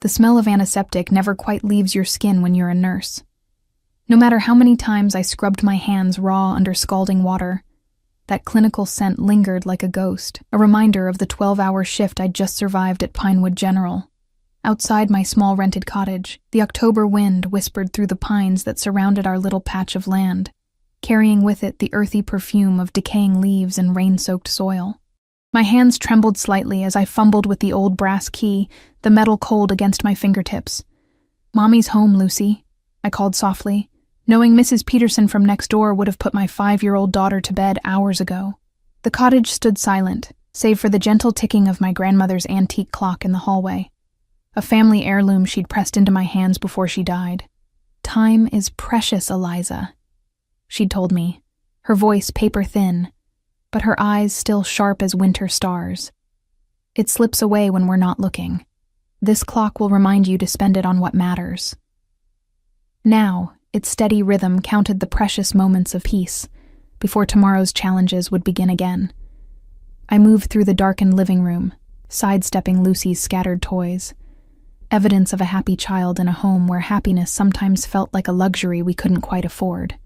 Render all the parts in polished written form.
The smell of antiseptic never quite leaves your skin when you're a nurse. No matter how many times I scrubbed my hands raw under scalding water, that clinical scent lingered like a ghost, a reminder of the 12-hour shift I'd just survived at Pinewood General. Outside my small rented cottage, the October wind whispered through the pines that surrounded our little patch of land, carrying with it the earthy perfume of decaying leaves and rain-soaked soil. My hands trembled slightly as I fumbled with the old brass key, the metal cold against my fingertips. "Mommy's home, Lucy," I called softly, knowing Mrs. Peterson from next door would have put my 5-year-old daughter to bed hours ago. The cottage stood silent, save for the gentle ticking of my grandmother's antique clock in the hallway, a family heirloom she'd pressed into my hands before she died. "Time is precious, Eliza," she'd told me, her voice paper-thin, but her eyes still sharp as winter stars. "It slips away when we're not looking. This clock will remind you to spend it on what matters." Now, its steady rhythm counted the precious moments of peace before tomorrow's challenges would begin again. I moved through the darkened living room, sidestepping Lucy's scattered toys, evidence of a happy child in a home where happiness sometimes felt like a luxury we couldn't quite afford.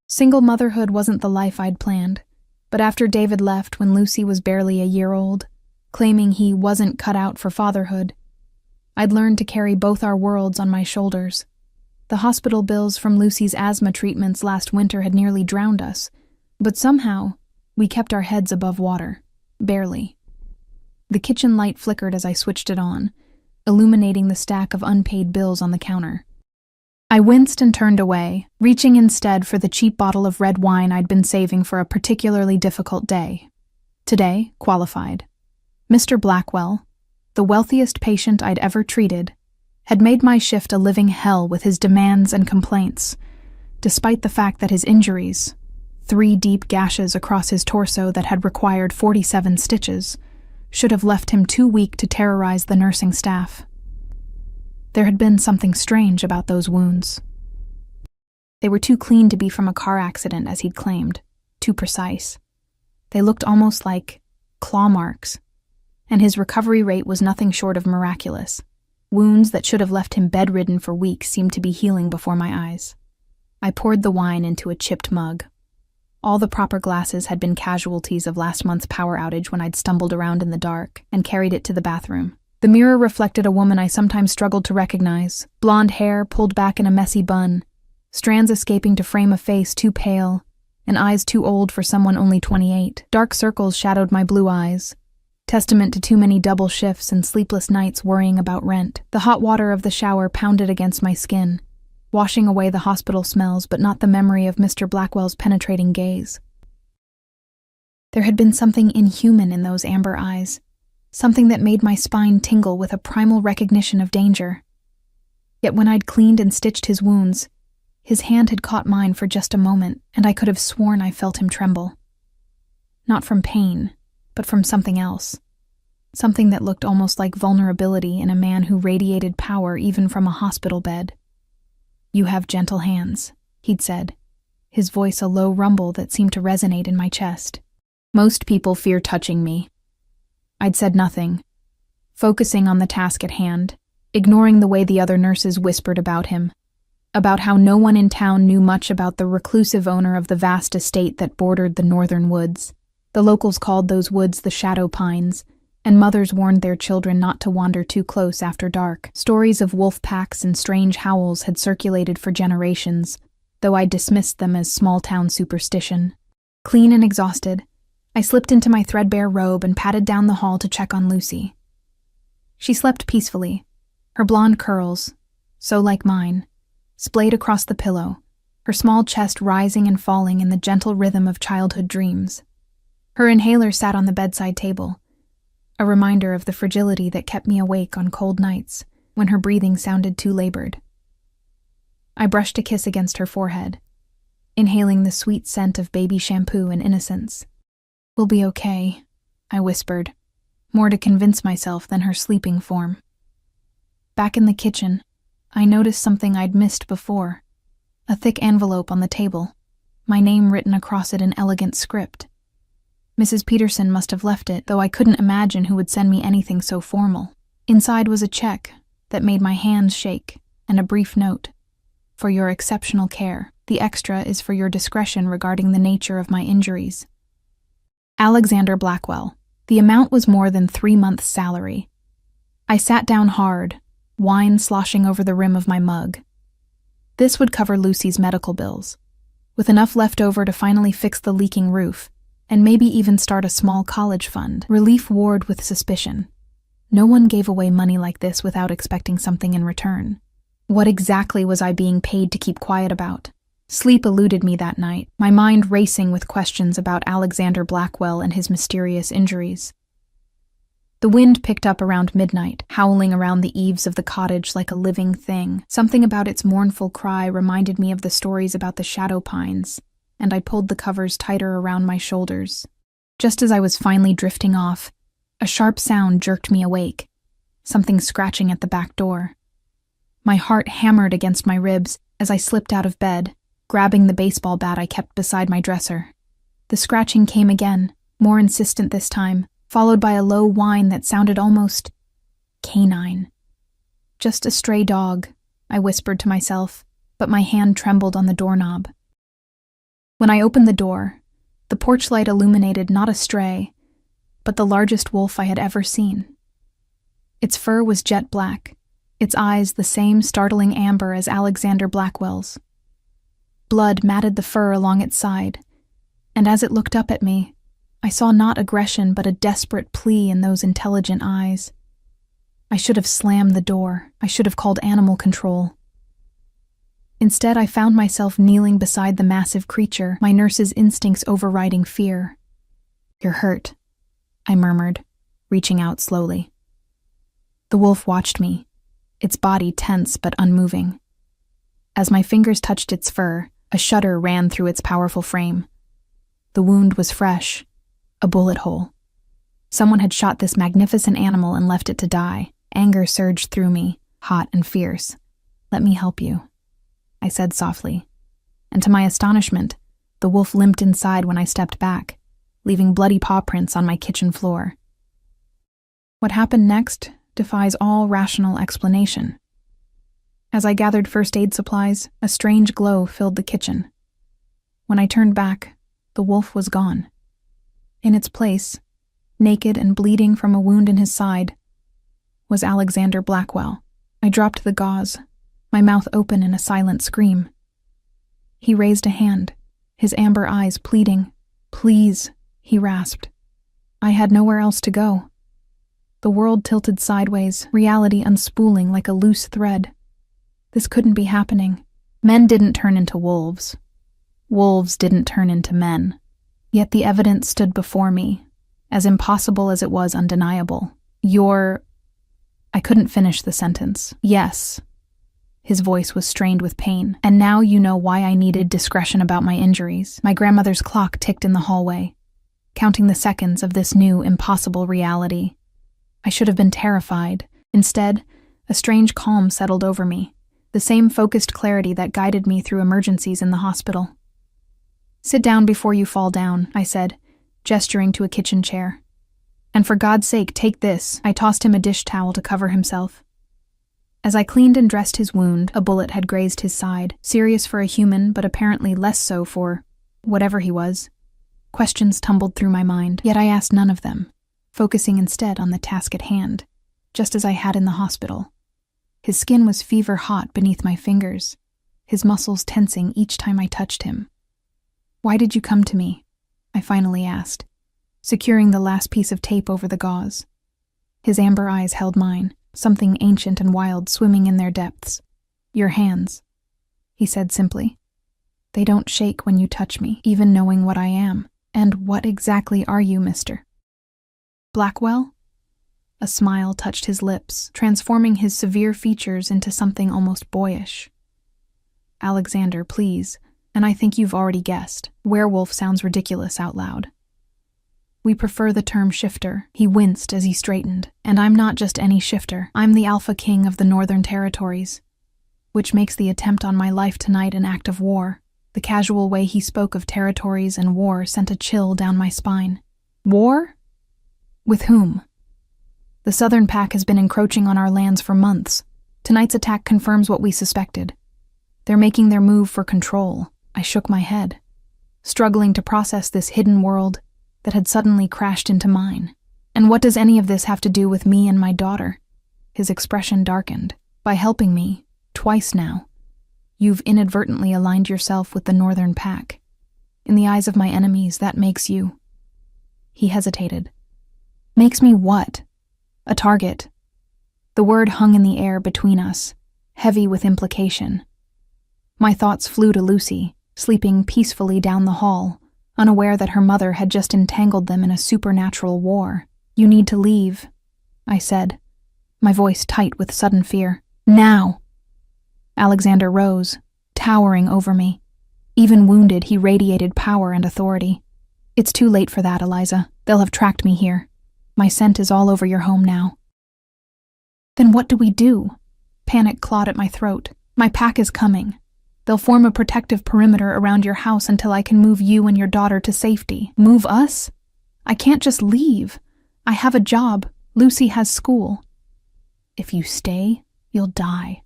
Single motherhood wasn't the life I'd planned, but after David left when Lucy was barely a year old, claiming he wasn't cut out for fatherhood, I'd learned to carry both our worlds on my shoulders. The hospital bills from Lucy's asthma treatments last winter had nearly drowned us, but somehow we kept our heads above water, barely. The kitchen light flickered as I switched it on, illuminating the stack of unpaid bills on the counter. I winced and turned away, reaching instead for the cheap bottle of red wine I'd been saving for a particularly difficult day. Today, qualified. Mr. Blackwell, the wealthiest patient I'd ever treated, had made my shift a living hell with his demands and complaints, despite the fact that his injuries, 3 deep gashes across his torso that had required 47 stitches, should have left him too weak to terrorize the nursing staff. There had been something strange about those wounds. They were too clean to be from a car accident, as he'd claimed, too precise. They looked almost like claw marks, and his recovery rate was nothing short of miraculous. Wounds that should have left him bedridden for weeks seemed to be healing before my eyes. I poured the wine into a chipped mug. All the proper glasses had been casualties of last month's power outage when I'd stumbled around in the dark and carried it to the bathroom. The mirror reflected a woman I sometimes struggled to recognize, blonde hair pulled back in a messy bun, strands escaping to frame a face too pale, and eyes too old for someone only 28. Dark circles shadowed my blue eyes, testament to too many double shifts and sleepless nights worrying about rent. The hot water of the shower pounded against my skin, washing away the hospital smells but not the memory of Mr. Blackwell's penetrating gaze. There had been something inhuman in those amber eyes, something that made my spine tingle with a primal recognition of danger. Yet when I'd cleaned and stitched his wounds, his hand had caught mine for just a moment, and I could have sworn I felt him tremble. Not from pain, but from something else. Something that looked almost like vulnerability in a man who radiated power even from a hospital bed. "You have gentle hands," he'd said, his voice a low rumble that seemed to resonate in my chest. "Most people fear touching me." I'd said nothing, focusing on the task at hand, ignoring the way the other nurses whispered about him, about how no one in town knew much about the reclusive owner of the vast estate that bordered the northern woods. The locals called those woods the Shadow Pines, and mothers warned their children not to wander too close after dark. Stories of wolf packs and strange howls had circulated for generations, though I dismissed them as small-town superstition. Clean and exhausted, I slipped into my threadbare robe and padded down the hall to check on Lucy. She slept peacefully, her blonde curls, so like mine, splayed across the pillow, her small chest rising and falling in the gentle rhythm of childhood dreams. Her inhaler sat on the bedside table, a reminder of the fragility that kept me awake on cold nights when her breathing sounded too labored. I brushed a kiss against her forehead, inhaling the sweet scent of baby shampoo and innocence. "We'll be okay," I whispered, more to convince myself than her sleeping form. Back in the kitchen, I noticed something I'd missed before, a thick envelope on the table, my name written across it in elegant script. Mrs. Peterson must have left it, though I couldn't imagine who would send me anything so formal. Inside was a check, that made my hands shake, and a brief note. For your exceptional care, the extra is for your discretion regarding the nature of my injuries. Alexander Blackwell. The amount was more than 3 months' salary. I sat down hard, wine sloshing over the rim of my mug. This would cover Lucy's medical bills, with enough left over to finally fix the leaking roof, and maybe even start a small college fund. Relief warred with suspicion. No one gave away money like this without expecting something in return. What exactly was I being paid to keep quiet about? Sleep eluded me that night, my mind racing with questions about Alexander Blackwell and his mysterious injuries. The wind picked up around midnight, howling around the eaves of the cottage like a living thing. Something about its mournful cry reminded me of the stories about the shadow pines, and I pulled the covers tighter around my shoulders. Just as I was finally drifting off, a sharp sound jerked me awake, something scratching at the back door. My heart hammered against my ribs as I slipped out of bed, grabbing the baseball bat I kept beside my dresser. The scratching came again, more insistent this time, followed by a low whine that sounded almost canine. Just a stray dog, I whispered to myself, but my hand trembled on the doorknob. When I opened the door, the porch light illuminated not a stray, but the largest wolf I had ever seen. Its fur was jet black, its eyes the same startling amber as Alexander Blackwell's. Blood matted the fur along its side, and as it looked up at me, I saw not aggression but a desperate plea in those intelligent eyes. I should have slammed the door. I should have called animal control. Instead, I found myself kneeling beside the massive creature, my nurse's instincts overriding fear. "You're hurt," I murmured, reaching out slowly. The wolf watched me, its body tense but unmoving. As my fingers touched its fur, a shudder ran through its powerful frame. The wound was fresh, a bullet hole. Someone had shot this magnificent animal and left it to die. Anger surged through me, hot and fierce. "Let me help you," I said softly. And to my astonishment, the wolf limped inside when I stepped back, leaving bloody paw prints on my kitchen floor. What happened next defies all rational explanation. As I gathered first aid supplies, a strange glow filled the kitchen. When I turned back, the wolf was gone. In its place, naked and bleeding from a wound in his side, was Alexander Blackwell. I dropped the gauze, my mouth open in a silent scream. He raised a hand, his amber eyes pleading. "Please," he rasped. I had nowhere else to go. The world tilted sideways, reality unspooling like a loose thread. This couldn't be happening. Men didn't turn into wolves. Wolves didn't turn into men. Yet the evidence stood before me, as impossible as it was undeniable. I couldn't finish the sentence. "Yes." His voice was strained with pain. "And now you know why I needed discretion about my injuries." My grandmother's clock ticked in the hallway, counting the seconds of this new, impossible reality. I should have been terrified. Instead, a strange calm settled over me, the same focused clarity that guided me through emergencies in the hospital. "Sit down before you fall down," I said, gesturing to a kitchen chair. "And for God's sake, take this." I tossed him a dish towel to cover himself. As I cleaned and dressed his wound, a bullet had grazed his side, serious for a human but apparently less so for whatever he was. Questions tumbled through my mind, yet I asked none of them, focusing instead on the task at hand, just as I had in the hospital. His skin was fever hot beneath my fingers, his muscles tensing each time I touched him. "Why did you come to me?" I finally asked, securing the last piece of tape over the gauze. His amber eyes held mine, something ancient and wild swimming in their depths. "Your hands," he said simply. "They don't shake when you touch me, even knowing what I am. And what exactly are you, Mr. Blackwell?" A smile touched his lips, transforming his severe features into something almost boyish. "Alexander, please, and I think you've already guessed. Werewolf sounds ridiculous out loud. We prefer the term shifter." He winced as he straightened. "And I'm not just any shifter. I'm the Alpha King of the Northern Territories, which makes the attempt on my life tonight an act of war." The casual way he spoke of territories and war sent a chill down my spine. "War? With whom?" "The Southern Pack has been encroaching on our lands for months," Tonight's attack confirms what we suspected. They're making their move for control. I shook my head, struggling to process this hidden world that had suddenly crashed into mine. And what does any of this have to do with me and my daughter? His expression darkened. By helping me, twice now, you've inadvertently aligned yourself with the Northern Pack. In the eyes of my enemies, that makes you... He hesitated. Makes me what? A target. The word hung in the air between us, heavy with implication. My thoughts flew to Lucy, sleeping peacefully down the hall, unaware that her mother had just entangled them in a supernatural war. You need to leave, I said, my voice tight with sudden fear. Now! Alexander rose, towering over me. Even wounded, he radiated power and authority. It's too late for that, Eliza. They'll have tracked me here. My scent is all over your home now. Then what do we do? Panic clawed at my throat. My pack is coming. They'll form a protective perimeter around your house until I can move you and your daughter to safety. Move us? I can't just leave. I have a job. Lucy has school. If you stay, you'll die.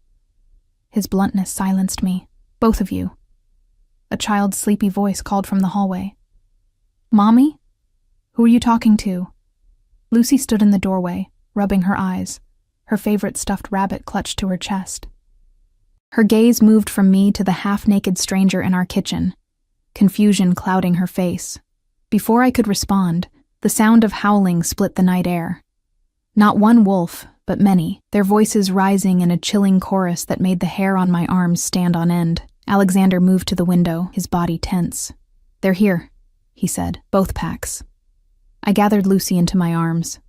His bluntness silenced me. Both of you. A child's sleepy voice called from the hallway. Mommy? Who are you talking to? Lucy stood in the doorway, rubbing her eyes, her favorite stuffed rabbit clutched to her chest. Her gaze moved from me to the half-naked stranger in our kitchen, confusion clouding her face. Before I could respond, the sound of howling split the night air. Not one wolf, but many, their voices rising in a chilling chorus that made the hair on my arms stand on end. Alexander moved to the window, his body tense. They're here, he said, both packs. I gathered Lucy into my arms,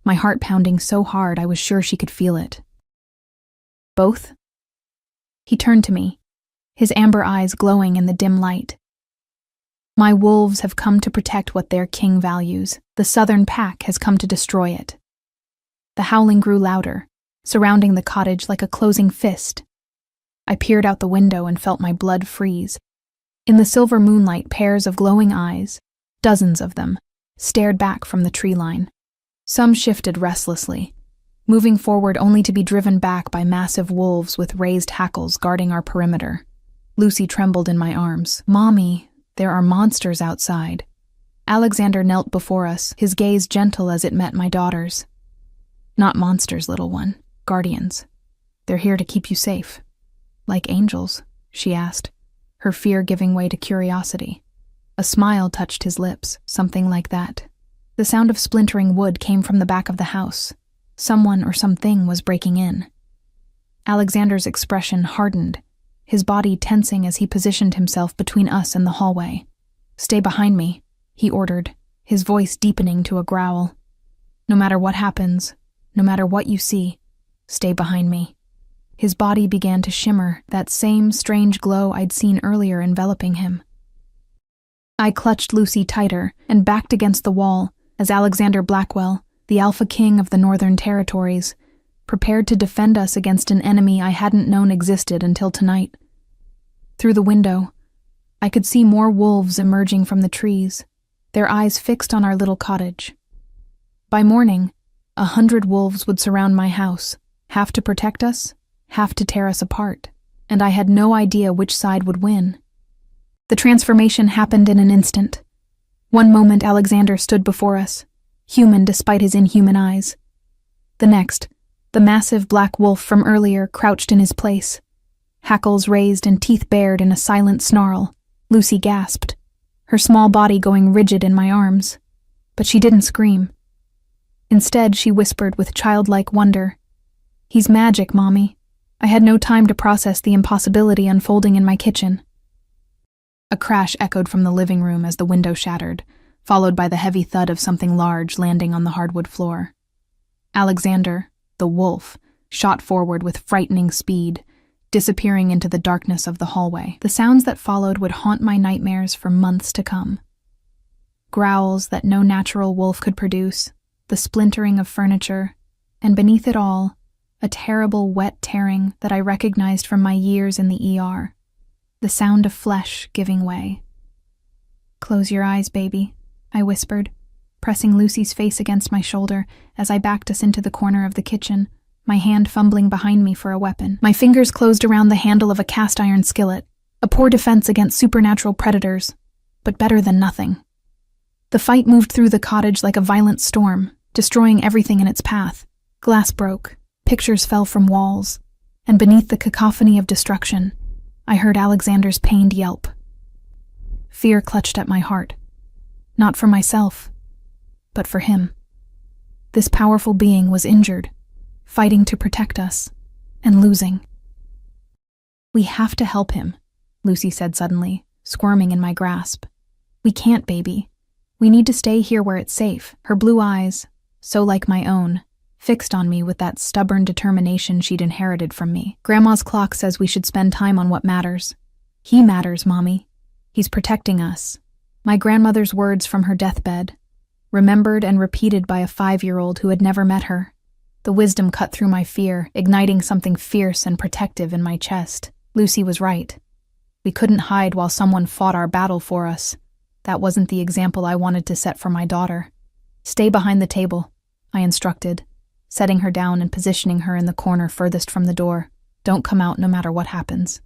my heart pounding so hard I was sure she could feel it. Both? He turned to me, his amber eyes glowing in the dim light. My wolves have come to protect what their king values. The Southern Pack has come to destroy it. The howling grew louder, surrounding the cottage like a closing fist. I peered out the window and felt my blood freeze. In the silver moonlight, pairs of glowing eyes, dozens of them, stared back from the tree line. Some shifted restlessly, moving forward only to be driven back by massive wolves with raised hackles guarding our perimeter. Lucy trembled in my arms. Mommy, there are monsters outside. Alexander knelt before us, his gaze gentle as it met my daughter's. Not monsters, little one. Guardians. They're here to keep you safe. Like angels, she asked, her fear giving way to curiosity. A smile touched his lips, something like that. The sound of splintering wood came from the back of the house. Someone or something was breaking in. Alexander's expression hardened, his body tensing as he positioned himself between us and the hallway. Stay behind me, he ordered, his voice deepening to a growl. No matter what happens, no matter what you see, stay behind me. His body began to shimmer, that same strange glow I'd seen earlier enveloping him. I clutched Lucy tighter and backed against the wall as Alexander Blackwell, the Alpha King of the Northern Territories, prepared to defend us against an enemy I hadn't known existed until tonight. Through the window, I could see more wolves emerging from the trees, their eyes fixed on our little cottage. By morning, 100 wolves would surround my house, half to protect us, half to tear us apart, and I had no idea which side would win. The transformation happened in an instant. One moment Alexander stood before us, human despite his inhuman eyes. The next, the massive black wolf from earlier crouched in his place, hackles raised and teeth bared in a silent snarl. Lucy gasped, her small body going rigid in my arms. But she didn't scream. Instead, she whispered with childlike wonder, "He's magic, Mommy." I had no time to process the impossibility unfolding in my kitchen. A crash echoed from the living room as the window shattered, followed by the heavy thud of something large landing on the hardwood floor. Alexander, the wolf, shot forward with frightening speed, disappearing into the darkness of the hallway. The sounds that followed would haunt my nightmares for months to come. Growls that no natural wolf could produce, the splintering of furniture, and beneath it all, a terrible wet tearing that I recognized from my years in the ER. The sound of flesh giving way. "Close your eyes, baby," I whispered, pressing Lucy's face against my shoulder as I backed us into the corner of the kitchen, my hand fumbling behind me for a weapon. My fingers closed around the handle of a cast-iron skillet, a poor defense against supernatural predators, but better than nothing. The fight moved through the cottage like a violent storm, destroying everything in its path. Glass broke, pictures fell from walls, and beneath the cacophony of destruction, I heard Alexander's pained yelp. Fear clutched at my heart. Not for myself, but for him. This powerful being was injured, fighting to protect us, and losing. "We have to help him," Lucy said suddenly, squirming in my grasp. "We can't, baby. We need to stay here where it's safe." Her blue eyes, so like my own, fixed on me with that stubborn determination she'd inherited from me. "Grandma's clock says we should spend time on what matters. He matters, Mommy. He's protecting us." My grandmother's words from her deathbed, remembered and repeated by a 5-year-old who had never met her. The wisdom cut through my fear, igniting something fierce and protective in my chest. Lucy was right. We couldn't hide while someone fought our battle for us. That wasn't the example I wanted to set for my daughter. "Stay behind the table," I instructed, setting her down and positioning her in the corner furthest from the door. "Don't come out no matter what happens."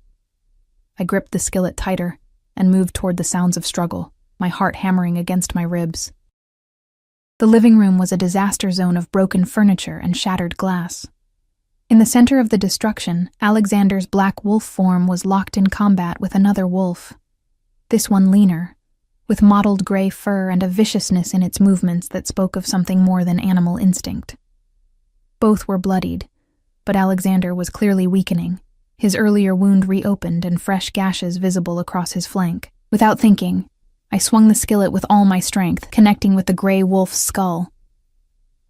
I gripped the skillet tighter and moved toward the sounds of struggle, my heart hammering against my ribs. The living room was a disaster zone of broken furniture and shattered glass. In the center of the destruction, Alexander's black wolf form was locked in combat with another wolf. This one leaner, with mottled gray fur and a viciousness in its movements that spoke of something more than animal instinct. Both were bloodied, but Alexander was clearly weakening, his earlier wound reopened and fresh gashes visible across his flank. Without thinking, I swung the skillet with all my strength, connecting with the gray wolf's skull.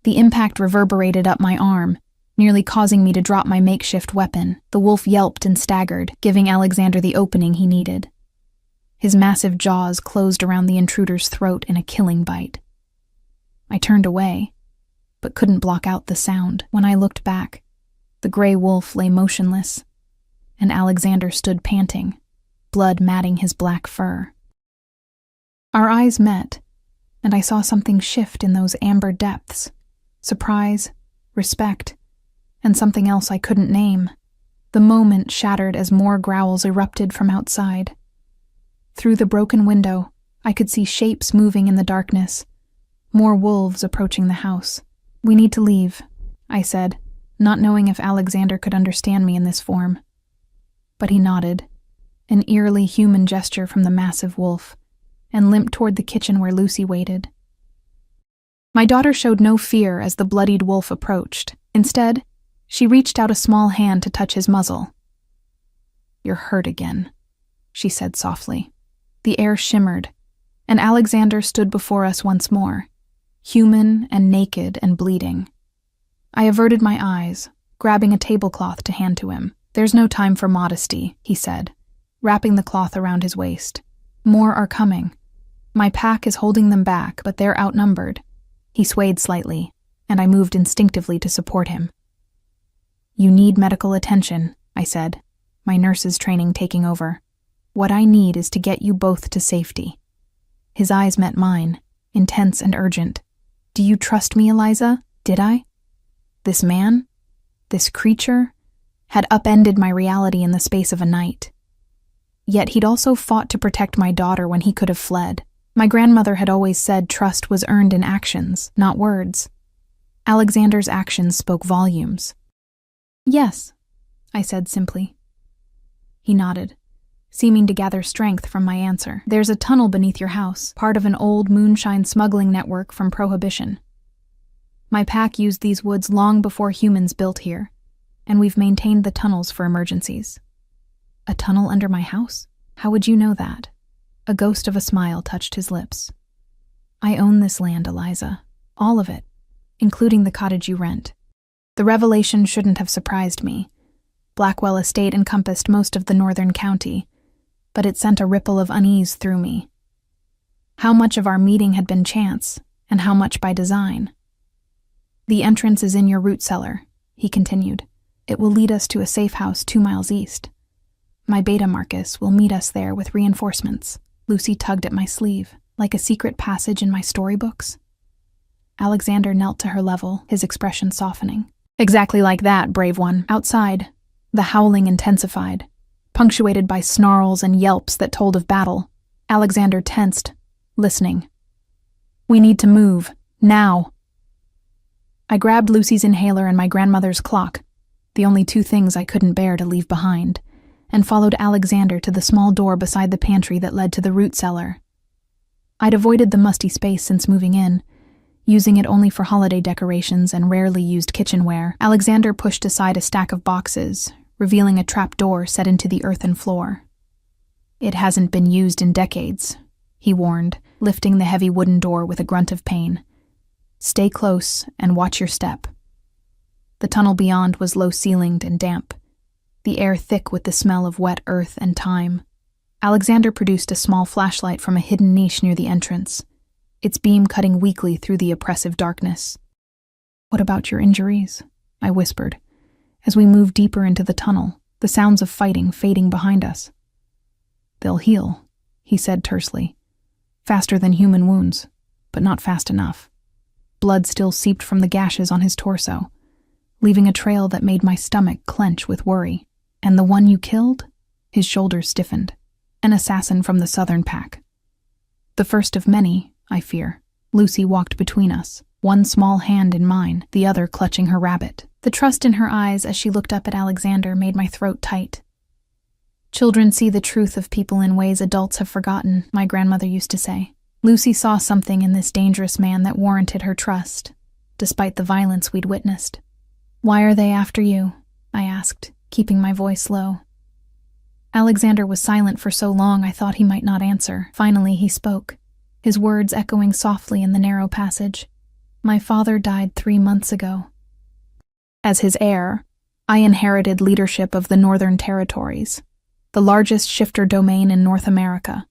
The impact reverberated up my arm, nearly causing me to drop my makeshift weapon. The wolf yelped and staggered, giving Alexander the opening he needed. His massive jaws closed around the intruder's throat in a killing bite. I turned away, but couldn't block out the sound. When I looked back, the gray wolf lay motionless, and Alexander stood panting, blood matting his black fur. Our eyes met, and I saw something shift in those amber depths. Surprise, respect, and something else I couldn't name. The moment shattered as more growls erupted from outside. Through the broken window, I could see shapes moving in the darkness, more wolves approaching the house. "We need to leave," I said, not knowing if Alexander could understand me in this form. But he nodded, an eerily human gesture from the massive wolf, and limped toward the kitchen where Lucy waited. My daughter showed no fear as the bloodied wolf approached. Instead, she reached out a small hand to touch his muzzle. "You're hurt again," she said softly. The air shimmered, and Alexander stood before us once more, human and naked and bleeding. I averted my eyes, grabbing a tablecloth to hand to him. "There's no time for modesty," he said, wrapping the cloth around his waist. "More are coming. My pack is holding them back, but they're outnumbered." He swayed slightly, and I moved instinctively to support him. "You need medical attention," I said, my nurse's training taking over. "What I need is to get you both to safety." His eyes met mine, intense and urgent. "Do you trust me, Eliza? Did I?" This man, this creature, had upended my reality in the space of a night. Yet he'd also fought to protect my daughter when he could have fled. My grandmother had always said trust was earned in actions, not words. Alexander's actions spoke volumes. "Yes," I said simply. He nodded, seeming to gather strength from my answer. "There's a tunnel beneath your house, part of an old moonshine smuggling network from Prohibition. My pack used these woods long before humans built here, and we've maintained the tunnels for emergencies." "A tunnel under my house? How would you know that?" A ghost of a smile touched his lips. "I own this land, Eliza. All of it, including the cottage you rent." The revelation shouldn't have surprised me. Blackwell Estate encompassed most of the northern county, but it sent a ripple of unease through me. How much of our meeting had been chance, and how much by design? "The entrance is in your root cellar," he continued. "It will lead us to a safe house 2 miles east. My beta Marcus will meet us there with reinforcements." Lucy tugged at my sleeve, like a secret passage in my storybooks. Alexander knelt to her level, his expression softening. Exactly like that, brave one. Outside, the howling intensified, punctuated by snarls and yelps that told of battle. Alexander tensed, listening. We need to move, now. I grabbed Lucy's inhaler and my grandmother's clock, the only two things I couldn't bear to leave behind, and followed Alexander to the small door beside the pantry that led to the root cellar. I'd avoided the musty space since moving in, using it only for holiday decorations and rarely used kitchenware. Alexander pushed aside a stack of boxes, revealing a trap door set into the earthen floor. It hasn't been used in decades, he warned, lifting the heavy wooden door with a grunt of pain. Stay close and watch your step. The tunnel beyond was low-ceilinged and damp, the air thick with the smell of wet earth and thyme. Alexander produced a small flashlight from a hidden niche near the entrance, its beam cutting weakly through the oppressive darkness. What about your injuries? I whispered, as we moved deeper into the tunnel, the sounds of fighting fading behind us. They'll heal, he said tersely. Faster than human wounds, but not fast enough. Blood still seeped from the gashes on his torso, leaving a trail that made my stomach clench with worry. And the one you killed? His shoulders stiffened. An assassin from the Southern Pack. The first of many, I fear. Lucy walked between us, one small hand in mine, the other clutching her rabbit. The trust in her eyes as she looked up at Alexander made my throat tight. Children see the truth of people in ways adults have forgotten, my grandmother used to say. Lucy saw something in this dangerous man that warranted her trust, despite the violence we'd witnessed. Why are they after you? I asked, keeping my voice low. Alexander was silent for so long I thought he might not answer. Finally he spoke, his words echoing softly in the narrow passage. My father died 3 months ago. As his heir, I inherited leadership of the Northern Territories, the largest shifter domain in North America.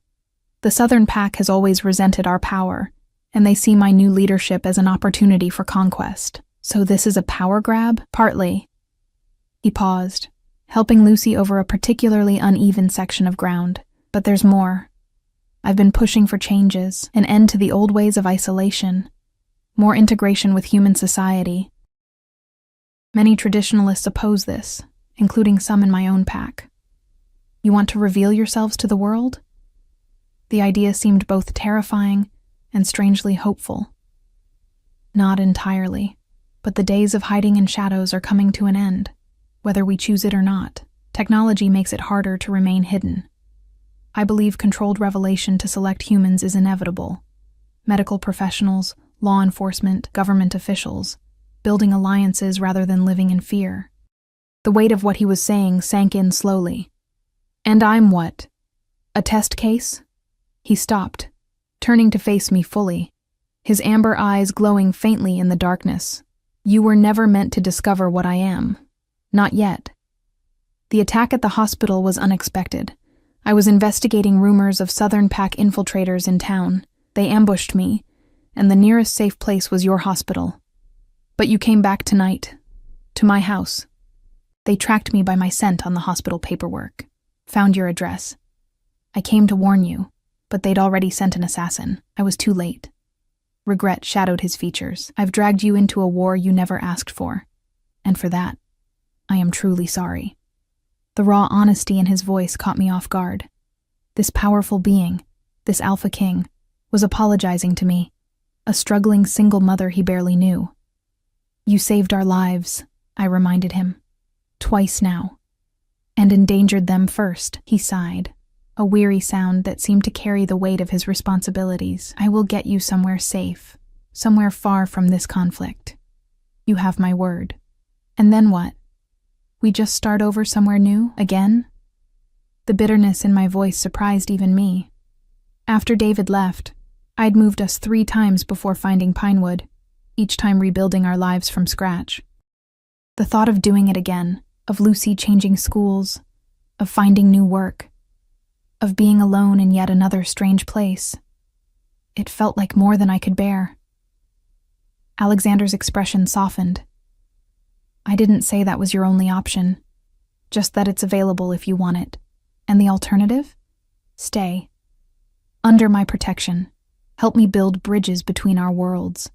The Southern Pack has always resented our power, and they see my new leadership as an opportunity for conquest. So this is a power grab? Partly. He paused, helping Lucy over a particularly uneven section of ground. But there's more. I've been pushing for changes, an end to the old ways of isolation, more integration with human society. Many traditionalists oppose this, including some in my own pack. You want to reveal yourselves to the world? The idea seemed both terrifying and strangely hopeful. Not entirely, but the days of hiding in shadows are coming to an end. Whether we choose it or not, technology makes it harder to remain hidden. I believe controlled revelation to select humans is inevitable. Medical professionals, law enforcement, government officials, building alliances rather than living in fear. The weight of what he was saying sank in slowly. And I'm what? A test case? He stopped, turning to face me fully, his amber eyes glowing faintly in the darkness. You were never meant to discover what I am. Not yet. The attack at the hospital was unexpected. I was investigating rumors of Southern Pack infiltrators in town. They ambushed me, and the nearest safe place was your hospital. But you came back tonight, to my house. They tracked me by my scent on the hospital paperwork, found your address. I came to warn you, but they'd already sent an assassin. I was too late. Regret shadowed his features. I've dragged you into a war you never asked for, and for that, I am truly sorry. The raw honesty in his voice caught me off guard. This powerful being, this Alpha King, was apologizing to me, a struggling single mother he barely knew. You saved our lives, I reminded him. Twice now. And endangered them first, he sighed, a weary sound that seemed to carry the weight of his responsibilities. I will get you somewhere safe, somewhere far from this conflict. You have my word. And then what? We just start over somewhere new, again? The bitterness in my voice surprised even me. After David left, I'd moved us 3 times before finding Pinewood, each time rebuilding our lives from scratch. The thought of doing it again, of Lucy changing schools, of finding new work, of being alone in yet another strange place, it felt like more than I could bear. Alexander's expression softened. I didn't say that was your only option, just that it's available if you want it. And the alternative? Stay. Under my protection. Help me build bridges between our worlds.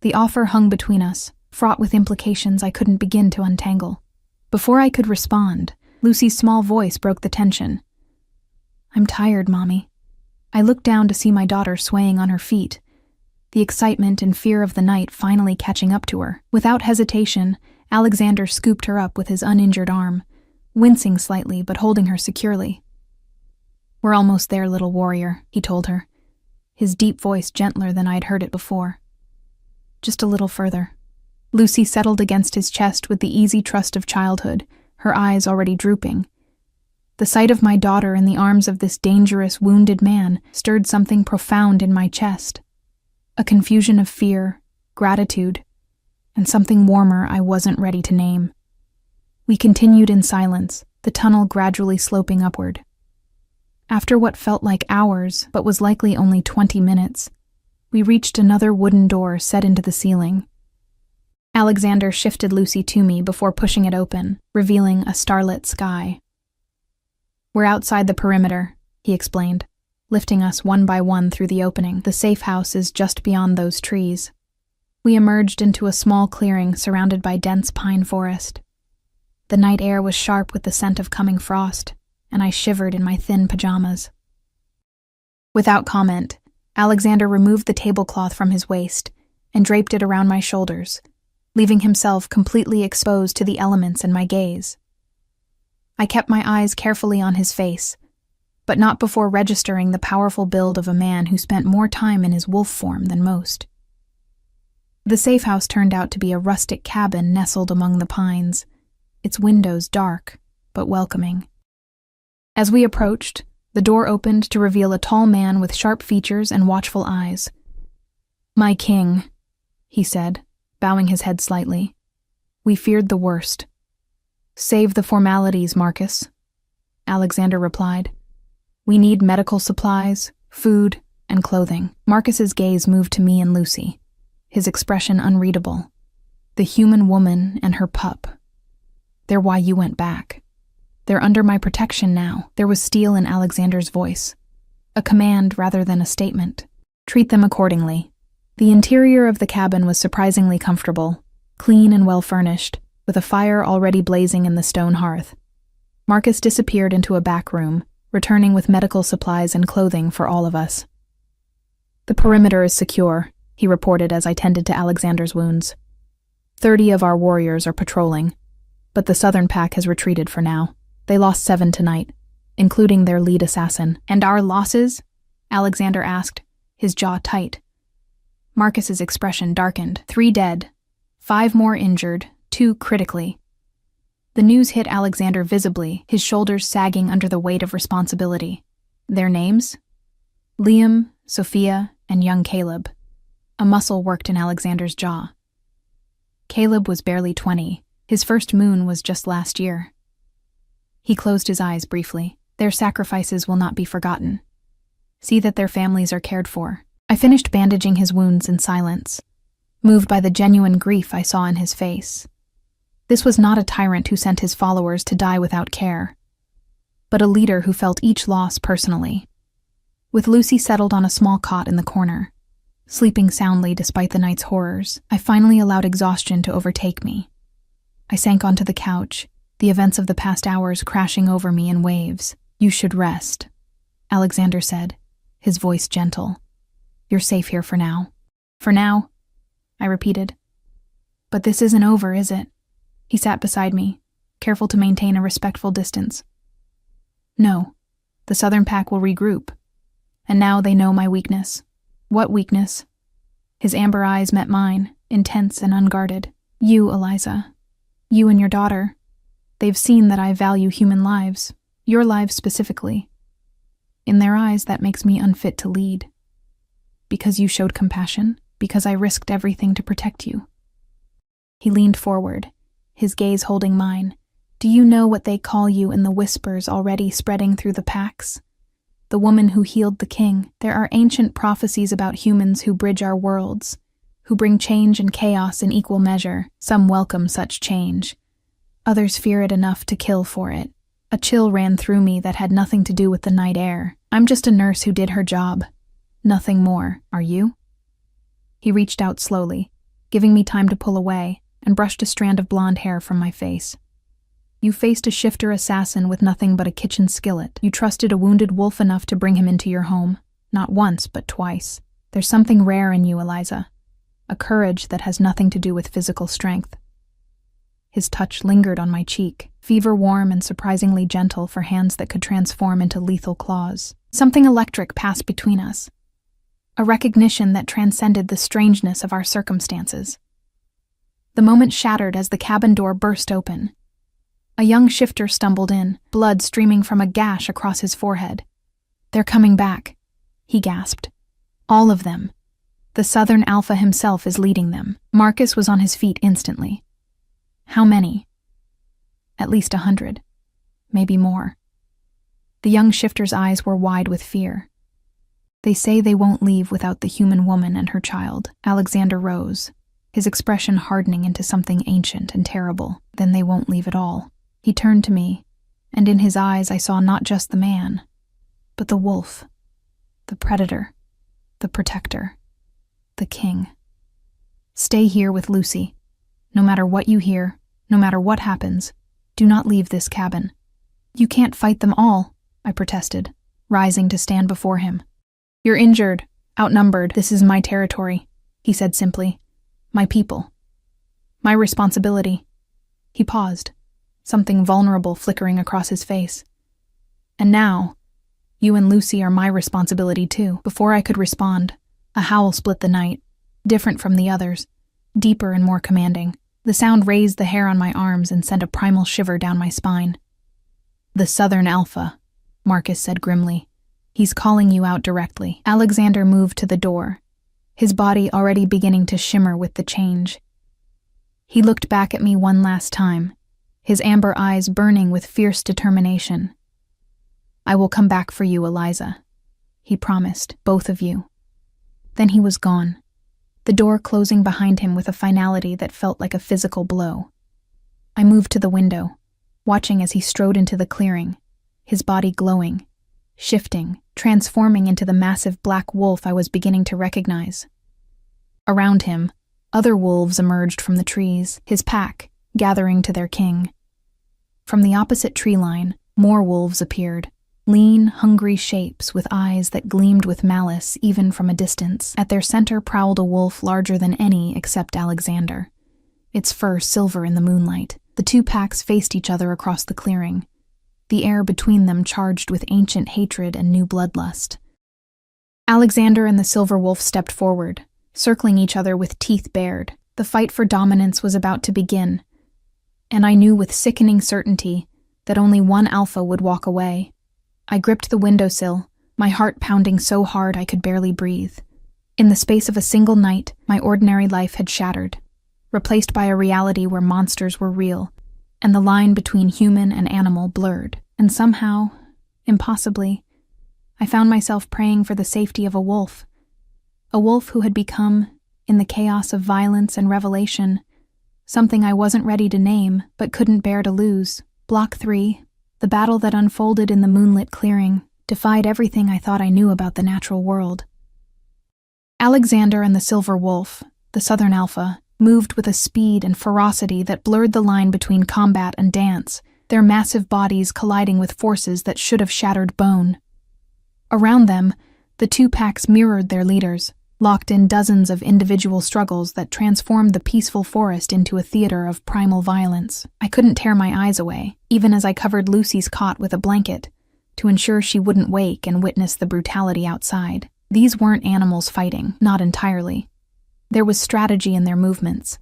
The offer hung between us, fraught with implications I couldn't begin to untangle. Before I could respond, Lucy's small voice broke the tension. "I'm tired, Mommy." I looked down to see my daughter swaying on her feet, the excitement and fear of the night finally catching up to her. Without hesitation, Alexander scooped her up with his uninjured arm, wincing slightly but holding her securely. "We're almost there, little warrior," he told her, his deep voice gentler than I'd heard it before. "Just a little further." Lucy settled against his chest with the easy trust of childhood, her eyes already drooping. The sight of my daughter in the arms of this dangerous, wounded man stirred something profound in my chest. A confusion of fear, gratitude, and something warmer I wasn't ready to name. We continued in silence, the tunnel gradually sloping upward. After what felt like hours, but was likely only 20 minutes, we reached another wooden door set into the ceiling. Alexander shifted Lucy to me before pushing it open, revealing a starlit sky. "We're outside the perimeter," he explained, lifting us one by one through the opening. "The safe house is just beyond those trees." We emerged into a small clearing surrounded by dense pine forest. The night air was sharp with the scent of coming frost, and I shivered in my thin pajamas. Without comment, Alexander removed the tablecloth from his waist and draped it around my shoulders, leaving himself completely exposed to the elements and my gaze. I kept my eyes carefully on his face, but not before registering the powerful build of a man who spent more time in his wolf form than most. The safe house turned out to be a rustic cabin nestled among the pines, its windows dark but welcoming. As we approached, the door opened to reveal a tall man with sharp features and watchful eyes. "My king," he said, bowing his head slightly. "We feared the worst." "Save the formalities, Marcus," Alexander replied. "We need medical supplies, food, and clothing." Marcus's gaze moved to me and Lucy, his expression unreadable. "The human woman and her pup. They're why you went back. They're under my protection now." There was steel in Alexander's voice, a command rather than a statement. "Treat them accordingly." The interior of the cabin was surprisingly comfortable, clean and well-furnished, with a fire already blazing in the stone hearth. Marcus disappeared into a back room, returning with medical supplies and clothing for all of us. "The perimeter is secure," he reported as I tended to Alexander's wounds. 30 of our warriors are patrolling, but the southern pack has retreated for now. They lost 7 tonight, including their lead assassin. "And our losses?" Alexander asked, his jaw tight. Marcus's expression darkened. 3 dead, 5 more injured, 2 critically. The news hit Alexander visibly, his shoulders sagging under the weight of responsibility. Their names? Liam, Sophia, and young Caleb. A muscle worked in Alexander's jaw. Caleb was barely 20. His first moon was just last year. He closed his eyes briefly. Their sacrifices will not be forgotten. See that their families are cared for. I finished bandaging his wounds in silence, moved by the genuine grief I saw in his face. This was not a tyrant who sent his followers to die without care, but a leader who felt each loss personally. With Lucy settled on a small cot in the corner, sleeping soundly despite the night's horrors, I finally allowed exhaustion to overtake me. I sank onto the couch, the events of the past hours crashing over me in waves. "You should rest," Alexander said, his voice gentle. "You're safe here for now." "For now," I repeated. "But this isn't over, is it?" He sat beside me, careful to maintain a respectful distance. "No, the southern pack will regroup, and now they know my weakness." "What weakness?" His amber eyes met mine, intense and unguarded. "You, Eliza. You and your daughter. They've seen that I value human lives, your lives specifically. In their eyes, that makes me unfit to lead. Because you showed compassion, because I risked everything to protect you." He leaned forward, his gaze holding mine. "Do you know what they call you in the whispers already spreading through the packs? The woman who healed the king. There are ancient prophecies about humans who bridge our worlds, who bring change and chaos in equal measure. Some welcome such change. Others fear it enough to kill for it. A chill ran through me that had nothing to do with the night air. I'm just a nurse who did her job. Nothing more. Are you?" He reached out slowly, giving me time to pull away, and brushed a strand of blonde hair from my face. You faced a shifter assassin with nothing but a kitchen skillet. You trusted a wounded wolf enough to bring him into your home, not once, but twice. There's something rare in you, Eliza. A courage that has nothing to do with physical strength. His touch lingered on my cheek, fever-warm and surprisingly gentle for hands that could transform into lethal claws. Something electric passed between us. A recognition that transcended the strangeness of our circumstances. The moment shattered as the cabin door burst open. A young shifter stumbled in, blood streaming from a gash across his forehead. "They're coming back," he gasped. "All of them. The Southern Alpha himself is leading them." Marcus was on his feet instantly. "How many?" "At least 100. Maybe more." The young shifter's eyes were wide with fear. "They say they won't leave without the human woman and her child." Alexander rose, his expression hardening into something ancient and terrible. "Then they won't leave at all." He turned to me, and in his eyes I saw not just the man, but the wolf, the predator, the protector, the king. "Stay here with Lucy. No matter what you hear, no matter what happens, do not leave this cabin." "You can't fight them all," I protested, rising to stand before him. "You're injured, outnumbered. This is my territory," he said simply. "My people. My responsibility." He paused, something vulnerable flickering across his face. "And now, you and Lucy are my responsibility too." Before I could respond, a howl split the night, different from the others, deeper and more commanding. The sound raised the hair on my arms and sent a primal shiver down my spine. "The Southern Alpha," Marcus said grimly. "He's calling you out directly." Alexander moved to the door, his body already beginning to shimmer with the change. He looked back at me one last time, his amber eyes burning with fierce determination. "I will come back for you, Eliza," he promised, "both of you." Then he was gone, the door closing behind him with a finality that felt like a physical blow. I moved to the window, watching as he strode into the clearing, his body glowing, shifting, transforming into the massive black wolf I was beginning to recognize. Around him, other wolves emerged from the trees, his pack gathering to their king. From the opposite tree line, more wolves appeared, lean, hungry shapes with eyes that gleamed with malice even from a distance. At their center prowled a wolf larger than any except Alexander, its fur silver in the moonlight. The two packs faced each other across the clearing, the air between them charged with ancient hatred and new bloodlust. Alexander and the silver wolf stepped forward, circling each other with teeth bared. The fight for dominance was about to begin, and I knew with sickening certainty that only one alpha would walk away. I gripped the windowsill, my heart pounding so hard I could barely breathe. In the space of a single night, my ordinary life had shattered, replaced by a reality where monsters were real, and the line between human and animal blurred. And somehow, impossibly, I found myself praying for the safety of a wolf who had become, in the chaos of violence and revelation, something I wasn't ready to name but couldn't bear to lose. Block 3, the battle that unfolded in the moonlit clearing, defied everything I thought I knew about the natural world. Alexander and the silver wolf, the Southern Alpha, moved with a speed and ferocity that blurred the line between combat and dance, their massive bodies colliding with forces that should have shattered bone. Around them, the two packs mirrored their leaders, locked in dozens of individual struggles that transformed the peaceful forest into a theater of primal violence. I couldn't tear my eyes away, even as I covered Lucy's cot with a blanket, to ensure she wouldn't wake and witness the brutality outside. These weren't animals fighting, not entirely. There was strategy in their movements,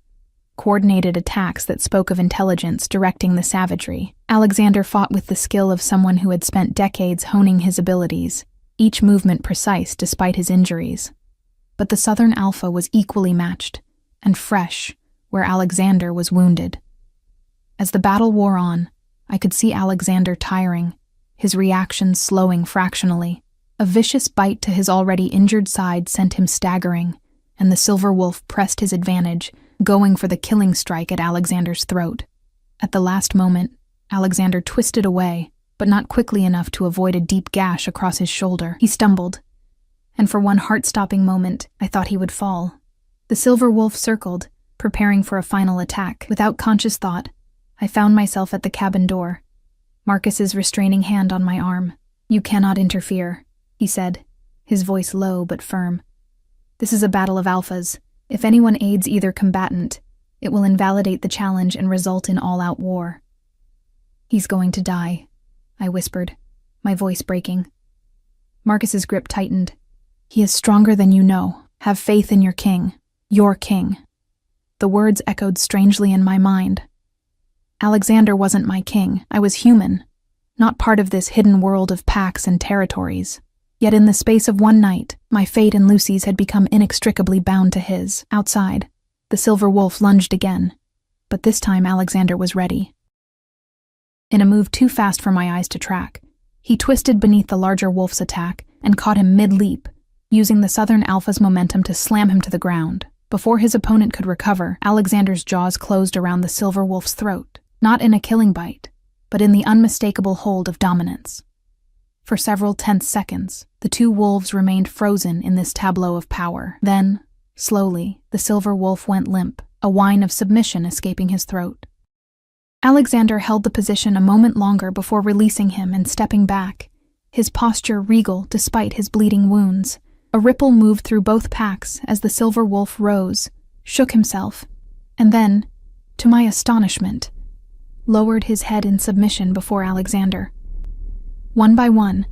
coordinated attacks that spoke of intelligence directing the savagery. Alexander fought with the skill of someone who had spent decades honing his abilities, each movement precise despite his injuries. But the Southern Alpha was equally matched, and fresh, where Alexander was wounded. As the battle wore on, I could see Alexander tiring, his reactions slowing fractionally. A vicious bite to his already injured side sent him staggering, and the silver wolf pressed his advantage, going for the killing strike at Alexander's throat. At the last moment, Alexander twisted away, but not quickly enough to avoid a deep gash across his shoulder. He stumbled, and for one heart-stopping moment, I thought he would fall. The silver wolf circled, preparing for a final attack. Without conscious thought, I found myself at the cabin door, Marcus's restraining hand on my arm. "You cannot interfere," he said, his voice low but firm. "This is a battle of alphas. If anyone aids either combatant, it will invalidate the challenge and result in all-out war." "He's going to die," I whispered, my voice breaking. Marcus's grip tightened. "He is stronger than you know. Have faith in your king. Your king." The words echoed strangely in my mind. Alexander wasn't my king. I was human, not part of this hidden world of packs and territories. Yet in the space of one night, my fate and Lucy's had become inextricably bound to his. Outside, the silver wolf lunged again, but this time Alexander was ready. In a move too fast for my eyes to track, he twisted beneath the larger wolf's attack and caught him mid-leap, using the Southern Alpha's momentum to slam him to the ground. Before his opponent could recover, Alexander's jaws closed around the silver wolf's throat, not in a killing bite, but in the unmistakable hold of dominance. For several tense seconds, the two wolves remained frozen in this tableau of power. Then, slowly, the silver wolf went limp, a whine of submission escaping his throat. Alexander held the position a moment longer before releasing him and stepping back, his posture regal despite his bleeding wounds. A ripple moved through both packs as the silver wolf rose, shook himself, and then, to my astonishment, lowered his head in submission before Alexander. One by one,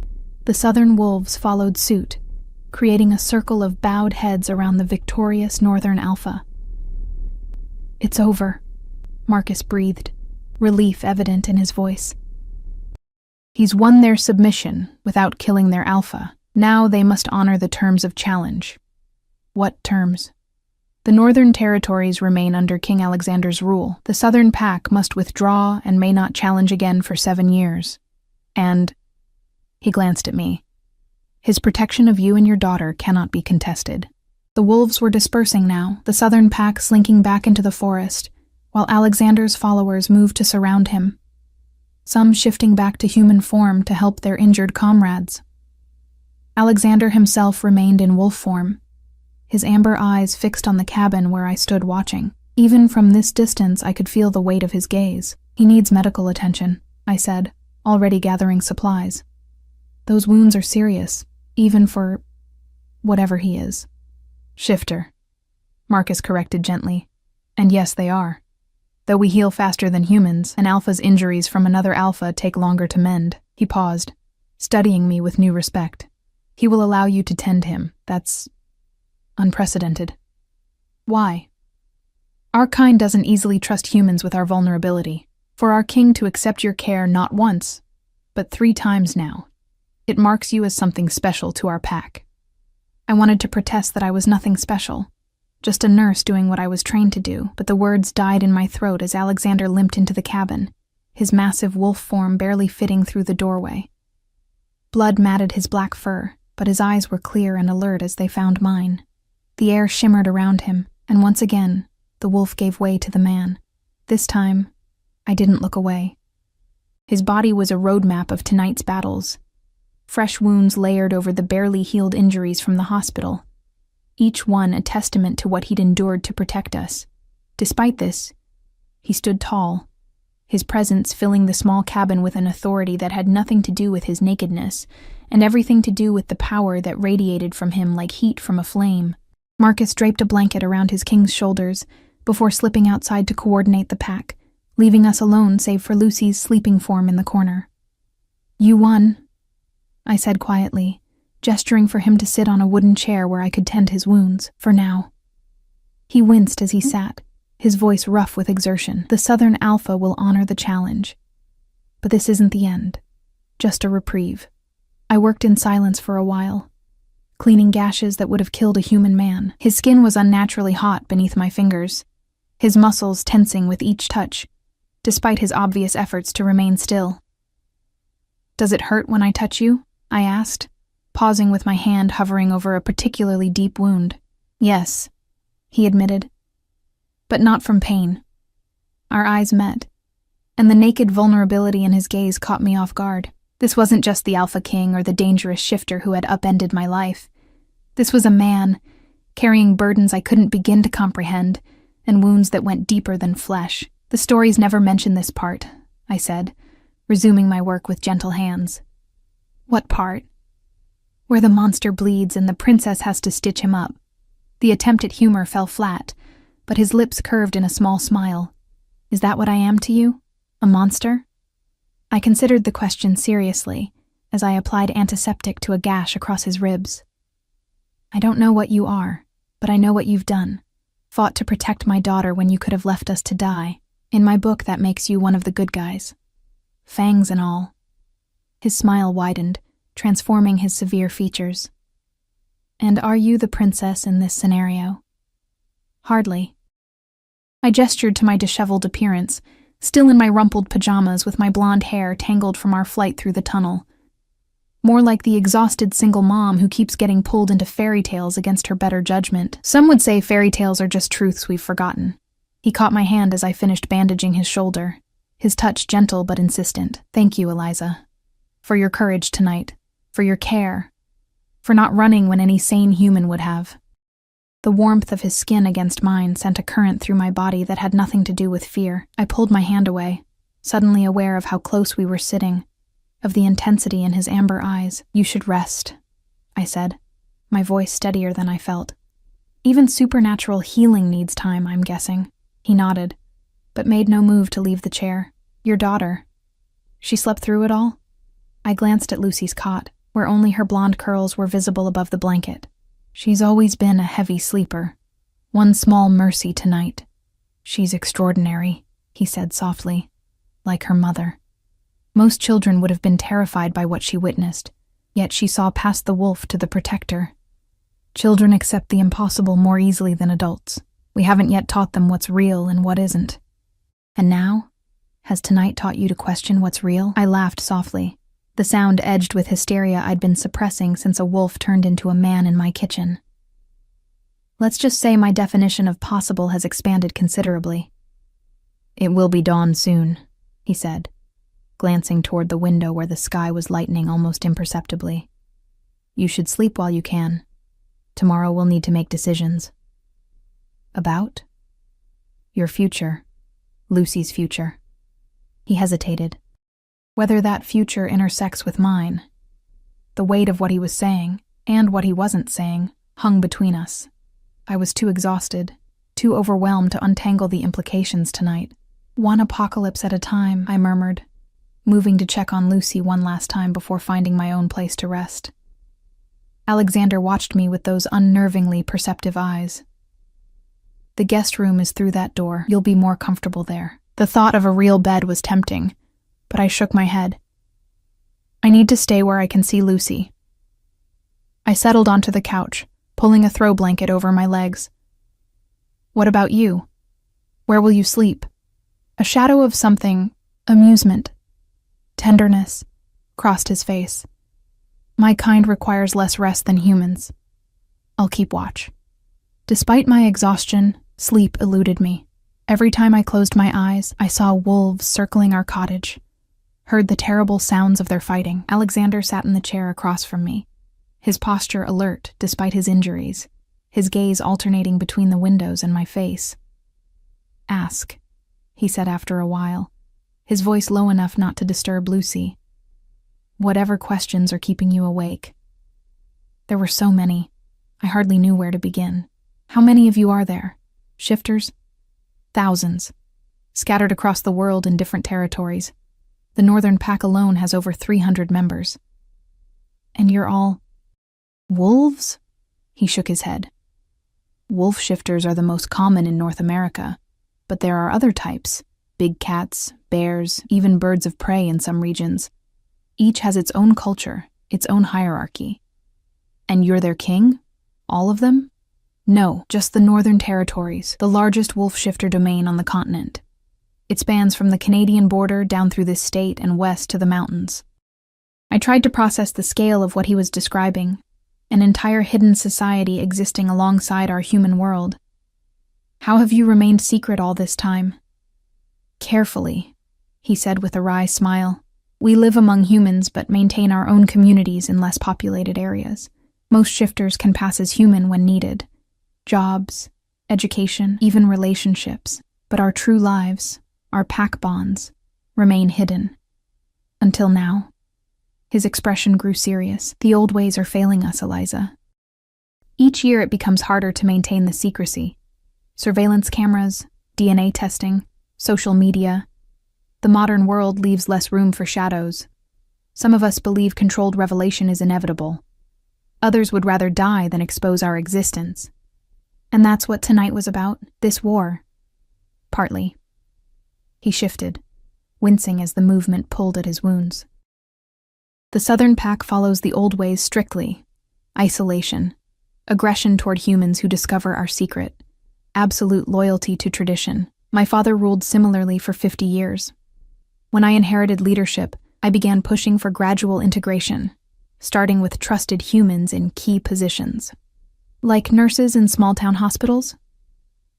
the southern wolves followed suit, creating a circle of bowed heads around the victorious northern alpha. "It's over," Marcus breathed, relief evident in his voice. "He's won their submission without killing their alpha. Now they must honor the terms of challenge." "What terms?" "The northern territories remain under King Alexander's rule. The southern pack must withdraw and may not challenge again for 7 years. And," he glanced at me, "his protection of you and your daughter cannot be contested." The wolves were dispersing now, the southern pack slinking back into the forest, while Alexander's followers moved to surround him, some shifting back to human form to help their injured comrades. Alexander himself remained in wolf form, his amber eyes fixed on the cabin where I stood watching. Even from this distance I could feel the weight of his gaze. "He needs medical attention," I said, already gathering supplies. "Those wounds are serious, even for whatever he is." "Shifter," Marcus corrected gently. "And yes, they are. Though we heal faster than humans, an alpha's injuries from another alpha take longer to mend." He paused, studying me with new respect. "He will allow you to tend him. That's unprecedented." "Why?" "Our kind doesn't easily trust humans with our vulnerability. For our king to accept your care not once, but 3 times now, it marks you as something special to our pack." I wanted to protest that I was nothing special, just a nurse doing what I was trained to do, but the words died in my throat as Alexander limped into the cabin, his massive wolf form barely fitting through the doorway. Blood matted his black fur, but his eyes were clear and alert as they found mine. The air shimmered around him, and once again, the wolf gave way to the man. This time, I didn't look away. His body was a roadmap of tonight's battles, fresh wounds layered over the barely healed injuries from the hospital, each one a testament to what he'd endured to protect us. Despite this, he stood tall, his presence filling the small cabin with an authority that had nothing to do with his nakedness, and everything to do with the power that radiated from him like heat from a flame. Marcus draped a blanket around his king's shoulders before slipping outside to coordinate the pack, leaving us alone save for Lucy's sleeping form in the corner. "You won," I said quietly, gesturing for him to sit on a wooden chair where I could tend his wounds, for now. He winced as he sat, his voice rough with exertion. "The Southern Alpha will honor the challenge. But this isn't the end, just a reprieve." I worked in silence for a while, cleaning gashes that would have killed a human man. His skin was unnaturally hot beneath my fingers, his muscles tensing with each touch, despite his obvious efforts to remain still. "Does it hurt when I touch you?" I asked, pausing with my hand hovering over a particularly deep wound. "Yes," he admitted, "but not from pain." Our eyes met, and the naked vulnerability in his gaze caught me off guard. This wasn't just the Alpha King or the dangerous shifter who had upended my life. This was a man, carrying burdens I couldn't begin to comprehend, and wounds that went deeper than flesh. The stories never mention this part, I said, resuming my work with gentle hands. What part? Where the monster bleeds and the princess has to stitch him up. The attempt at humor fell flat, but his lips curved in a small smile. Is that what I am to you? A monster? I considered the question seriously, as I applied antiseptic to a gash across his ribs. I don't know what you are, but I know what you've done. Fought to protect my daughter when you could have left us to die. In my book, that makes you one of the good guys. Fangs and all. His smile widened, transforming his severe features. And are you the princess in this scenario? Hardly. I gestured to my disheveled appearance, still in my rumpled pajamas with my blonde hair tangled from our flight through the tunnel. More like the exhausted single mom who keeps getting pulled into fairy tales against her better judgment. Some would say fairy tales are just truths we've forgotten. He caught my hand as I finished bandaging his shoulder, his touch gentle but insistent. Thank you, Eliza. For your courage tonight, for your care, for not running when any sane human would have. The warmth of his skin against mine sent a current through my body that had nothing to do with fear. I pulled my hand away, suddenly aware of how close we were sitting, of the intensity in his amber eyes. You should rest, I said, my voice steadier than I felt. Even supernatural healing needs time, I'm guessing. He nodded, but made no move to leave the chair. Your daughter. She slept through it all? I glanced at Lucy's cot, where only her blonde curls were visible above the blanket. She's always been a heavy sleeper. One small mercy tonight. She's extraordinary, he said softly, like her mother. Most children would have been terrified by what she witnessed, yet she saw past the wolf to the protector. Children accept the impossible more easily than adults. We haven't yet taught them what's real and what isn't. And now? Has tonight taught you to question what's real? I laughed softly, the sound edged with hysteria I'd been suppressing since a wolf turned into a man in my kitchen. Let's just say my definition of possible has expanded considerably. It will be dawn soon, he said, glancing toward the window where the sky was lightening almost imperceptibly. You should sleep while you can. Tomorrow we'll need to make decisions. About? Your future. Lucy's future. He hesitated. Whether that future intersects with mine. The weight of what he was saying, and what he wasn't saying, hung between us. I was too exhausted, too overwhelmed to untangle the implications tonight. One apocalypse at a time, I murmured, moving to check on Lucy one last time before finding my own place to rest. Alexander watched me with those unnervingly perceptive eyes. The guest room is through that door. You'll be more comfortable there. The thought of a real bed was tempting, but I shook my head. I need to stay where I can see Lucy. I settled onto the couch, pulling a throw blanket over my legs. What about you? Where will you sleep? A shadow of something, amusement, tenderness, crossed his face. My kind requires less rest than humans. I'll keep watch. Despite my exhaustion, sleep eluded me. Every time I closed my eyes, I saw wolves circling our cottage, heard the terrible sounds of their fighting. Alexander sat in the chair across from me, his posture alert despite his injuries, his gaze alternating between the windows and my face. Ask, he said after a while, his voice low enough not to disturb Lucy. Whatever questions are keeping you awake. There were so many, I hardly knew where to begin. How many of you are there? Shifters? Thousands, scattered across the world in different territories. The Northern Pack alone has over 300 members. And you're all wolves? He shook his head. Wolf shifters are the most common in North America, but there are other types, big cats, bears, even birds of prey in some regions. Each has its own culture, its own hierarchy. And you're their king? All of them? No, just the Northern Territories, the largest wolf shifter domain on the continent. It spans from the Canadian border down through this state and west to the mountains. I tried to process the scale of what he was describing, an entire hidden society existing alongside our human world. How have you remained secret all this time? Carefully, he said with a wry smile. We live among humans but maintain our own communities in less populated areas. Most shifters can pass as human when needed. Jobs, education, even relationships, but our true lives, our pack bonds, remain hidden. Until now. His expression grew serious. The old ways are failing us, Eliza. Each year it becomes harder to maintain the secrecy. Surveillance cameras, DNA testing, social media. The modern world leaves less room for shadows. Some of us believe controlled revelation is inevitable. Others would rather die than expose our existence. And that's what tonight was about, this war. Partly. He shifted, wincing as the movement pulled at his wounds. The Southern Pack follows the old ways strictly. Isolation, aggression toward humans who discover our secret, absolute loyalty to tradition. My father ruled similarly for 50 years. When I inherited leadership, I began pushing for gradual integration, starting with trusted humans in key positions. Like nurses in small-town hospitals?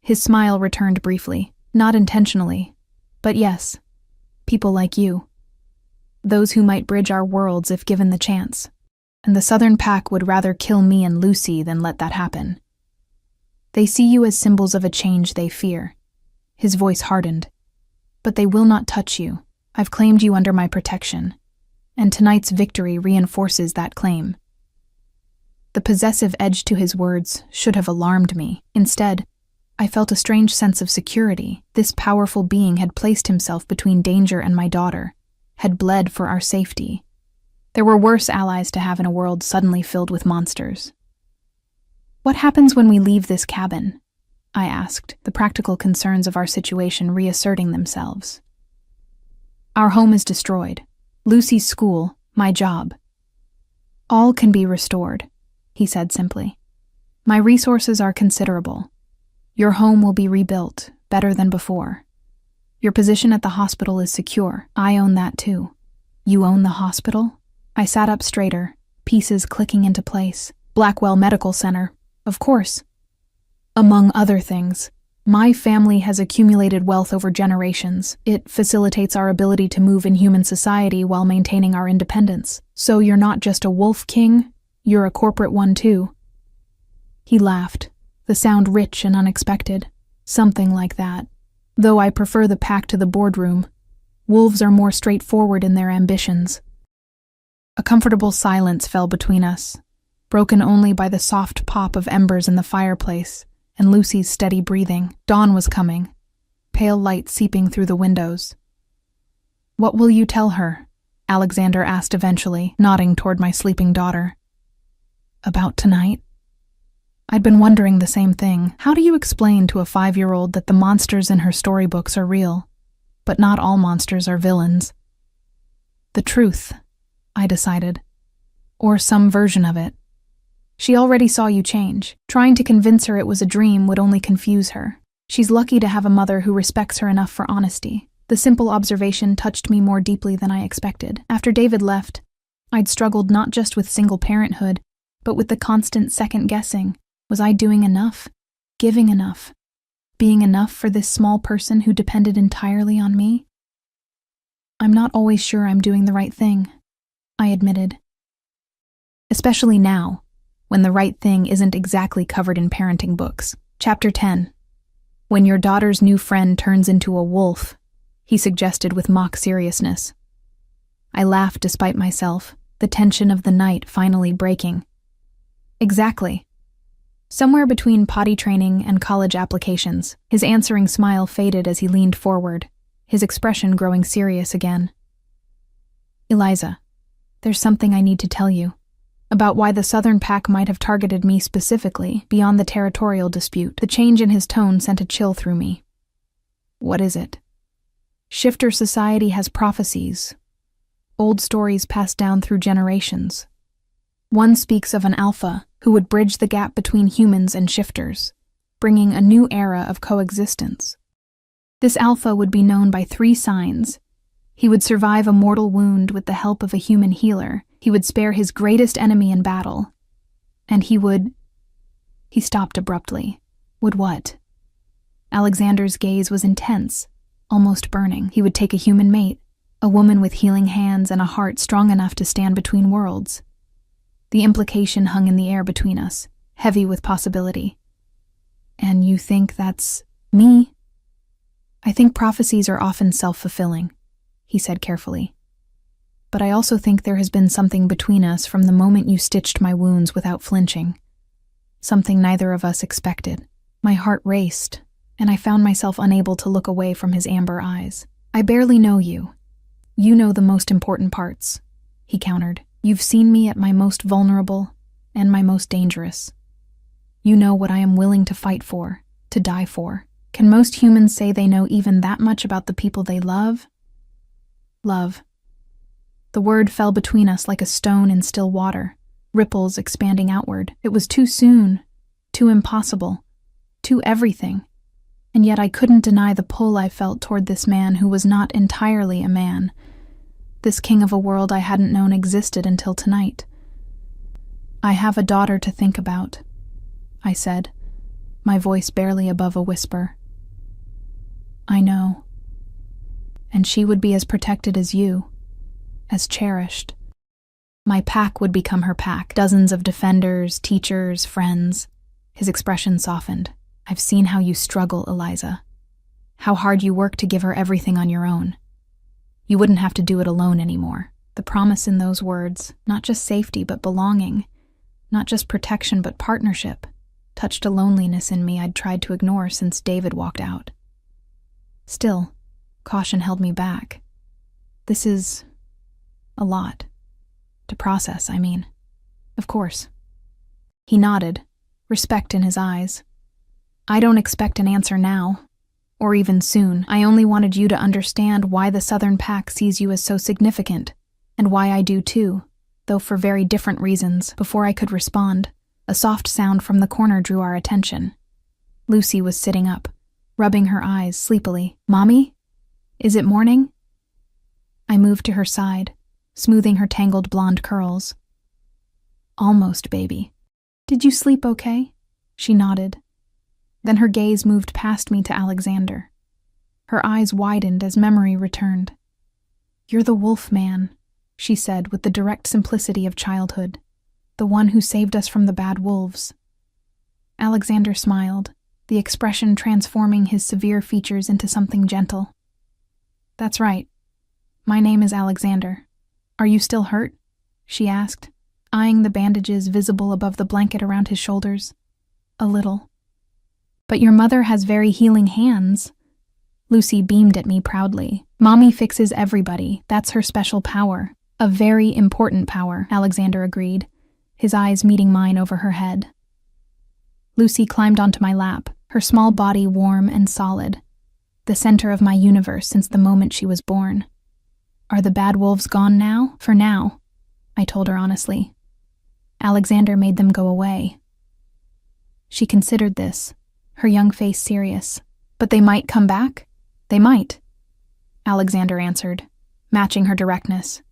His smile returned briefly, not intentionally, but yes, people like you. Those who might bridge our worlds if given the chance. And the Southern Pack would rather kill me and Lucy than let that happen. They see you as symbols of a change they fear. His voice hardened. But they will not touch you. I've claimed you under my protection. And tonight's victory reinforces that claim. The possessive edge to his words should have alarmed me. Instead, I felt a strange sense of security. This powerful being had placed himself between danger and my daughter, had bled for our safety. There were worse allies to have in a world suddenly filled with monsters. What happens when we leave this cabin? I asked, the practical concerns of our situation reasserting themselves. Our home is destroyed. Lucy's school, my job. All can be restored, he said simply. My resources are considerable. Your home will be rebuilt, better than before. Your position at the hospital is secure. I own that too. You own the hospital? I sat up straighter, pieces clicking into place. Blackwell Medical Center, of course. Among other things, my family has accumulated wealth over generations. It facilitates our ability to move in human society while maintaining our independence. So you're not just a wolf king, you're a corporate one too. He laughed, the sound rich and unexpected. Something like that. Though I prefer the pack to the boardroom, wolves are more straightforward in their ambitions. A comfortable silence fell between us, broken only by the soft pop of embers in the fireplace and Lucy's steady breathing. Dawn was coming, pale light seeping through the windows. What will you tell her? Alexander asked eventually, nodding toward my sleeping daughter. About tonight? I'd been wondering the same thing. How do you explain to a 5-year-old that the monsters in her storybooks are real, but not all monsters are villains? The truth, I decided. Or some version of it. She already saw you change. Trying to convince her it was a dream would only confuse her. She's lucky to have a mother who respects her enough for honesty. The simple observation touched me more deeply than I expected. After David left, I'd struggled not just with single parenthood, but with the constant second-guessing. Was I doing enough? Giving enough? Being enough for this small person who depended entirely on me? I'm not always sure I'm doing the right thing, I admitted. Especially now, when the right thing isn't exactly covered in parenting books. Chapter 10. When your daughter's new friend turns into a wolf, he suggested with mock seriousness. I laughed despite myself, the tension of the night finally breaking. Exactly. Somewhere between potty training and college applications, his answering smile faded as he leaned forward, his expression growing serious again. Eliza, there's something I need to tell you. About why the Southern Pack might have targeted me specifically, beyond the territorial dispute. The change in his tone sent a chill through me. What is it? Shifter society has prophecies. Old stories passed down through generations. One speaks of an alpha who would bridge the gap between humans and shifters, bringing a new era of coexistence. This alpha would be known by 3 signs. He would survive a mortal wound with the help of a human healer. He would spare his greatest enemy in battle. And he would... He stopped abruptly. Would what? Alexander's gaze was intense, almost burning. He would take a human mate, a woman with healing hands and a heart strong enough to stand between worlds. The implication hung in the air between us, heavy with possibility. And you think that's me? I think prophecies are often self-fulfilling, he said carefully. But I also think there has been something between us from the moment you stitched my wounds without flinching. Something neither of us expected. My heart raced, and I found myself unable to look away from his amber eyes. I barely know you. You know the most important parts, he countered. You've seen me at my most vulnerable and my most dangerous. You know what I am willing to fight for, to die for. Can most humans say they know even that much about the people they love? Love. The word fell between us like a stone in still water, ripples expanding outward. It was too soon, too impossible, too everything. And yet I couldn't deny the pull I felt toward this man who was not entirely a man, this king of a world I hadn't known existed until tonight. I have a daughter to think about, I said, my voice barely above a whisper. I know. And she would be as protected as you, as cherished. My pack would become her pack, dozens of defenders, teachers, friends. His expression softened. I've seen how you struggle, Eliza. How hard you work to give her everything on your own. You wouldn't have to do it alone anymore. The promise in those words, not just safety but belonging, not just protection but partnership, touched a loneliness in me I'd tried to ignore since David walked out. Still, caution held me back. This is a lot. To process, I mean. Of course. He nodded, respect in his eyes. I don't expect an answer now, or even soon. I only wanted you to understand why the Southern Pack sees you as so significant, and why I do too, though for very different reasons. Before I could respond, a soft sound from the corner drew our attention. Lucy was sitting up, rubbing her eyes sleepily. Mommy? Is it morning? I moved to her side, smoothing her tangled blonde curls. Almost, baby. Did you sleep okay? She nodded. Then her gaze moved past me to Alexander. Her eyes widened as memory returned. You're the wolf man, she said with the direct simplicity of childhood, the one who saved us from the bad wolves. Alexander smiled, the expression transforming his severe features into something gentle. That's right. My name is Alexander. Are you still hurt? She asked, eyeing the bandages visible above the blanket around his shoulders. A little. But your mother has very healing hands. Lucy beamed at me proudly. Mommy fixes everybody. That's her special power. A very important power, Alexander agreed, his eyes meeting mine over her head. Lucy climbed onto my lap, her small body warm and solid, the center of my universe since the moment she was born. Are the bad wolves gone now? For now, I told her honestly. Alexander made them go away. She considered this, her young face serious. But they might come back? They might, Alexander answered, matching her directness.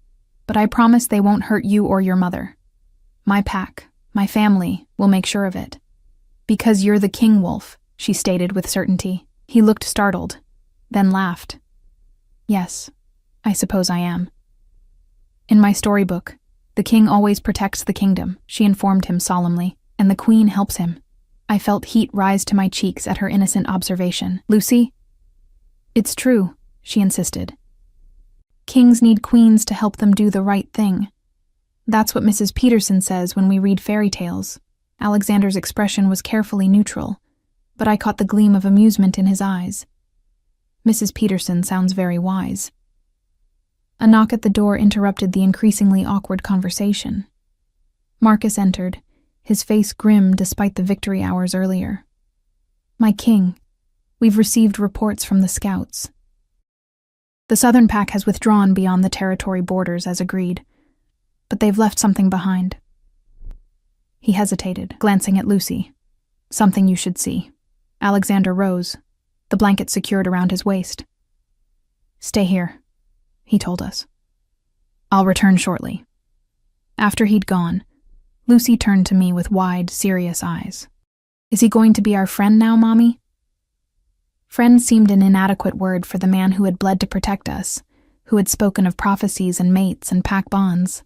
But I promise they won't hurt you or your mother. My pack, my family, will make sure of it. Because you're the king wolf, she stated with certainty. He looked startled, then laughed. Yes, I suppose I am. In my storybook, the king always protects the kingdom, she informed him solemnly, and the queen helps him. I felt heat rise to my cheeks at her innocent observation. Lucy? It's true, she insisted. Kings need queens to help them do the right thing. That's what Mrs. Peterson says when we read fairy tales. Alexander's expression was carefully neutral, but I caught the gleam of amusement in his eyes. Mrs. Peterson sounds very wise. A knock at the door interrupted the increasingly awkward conversation. Marcus entered, his face grim despite the victory hours earlier. My king, we've received reports from the scouts. The Southern Pack has withdrawn beyond the territory borders as agreed, but they've left something behind. He hesitated, glancing at Lucy. Something you should see. Alexander rose, the blanket secured around his waist. Stay here, he told us. I'll return shortly. After he'd gone, Lucy turned to me with wide, serious eyes. Is he going to be our friend now, Mommy? Friend seemed an inadequate word for the man who had bled to protect us, who had spoken of prophecies and mates and pack bonds.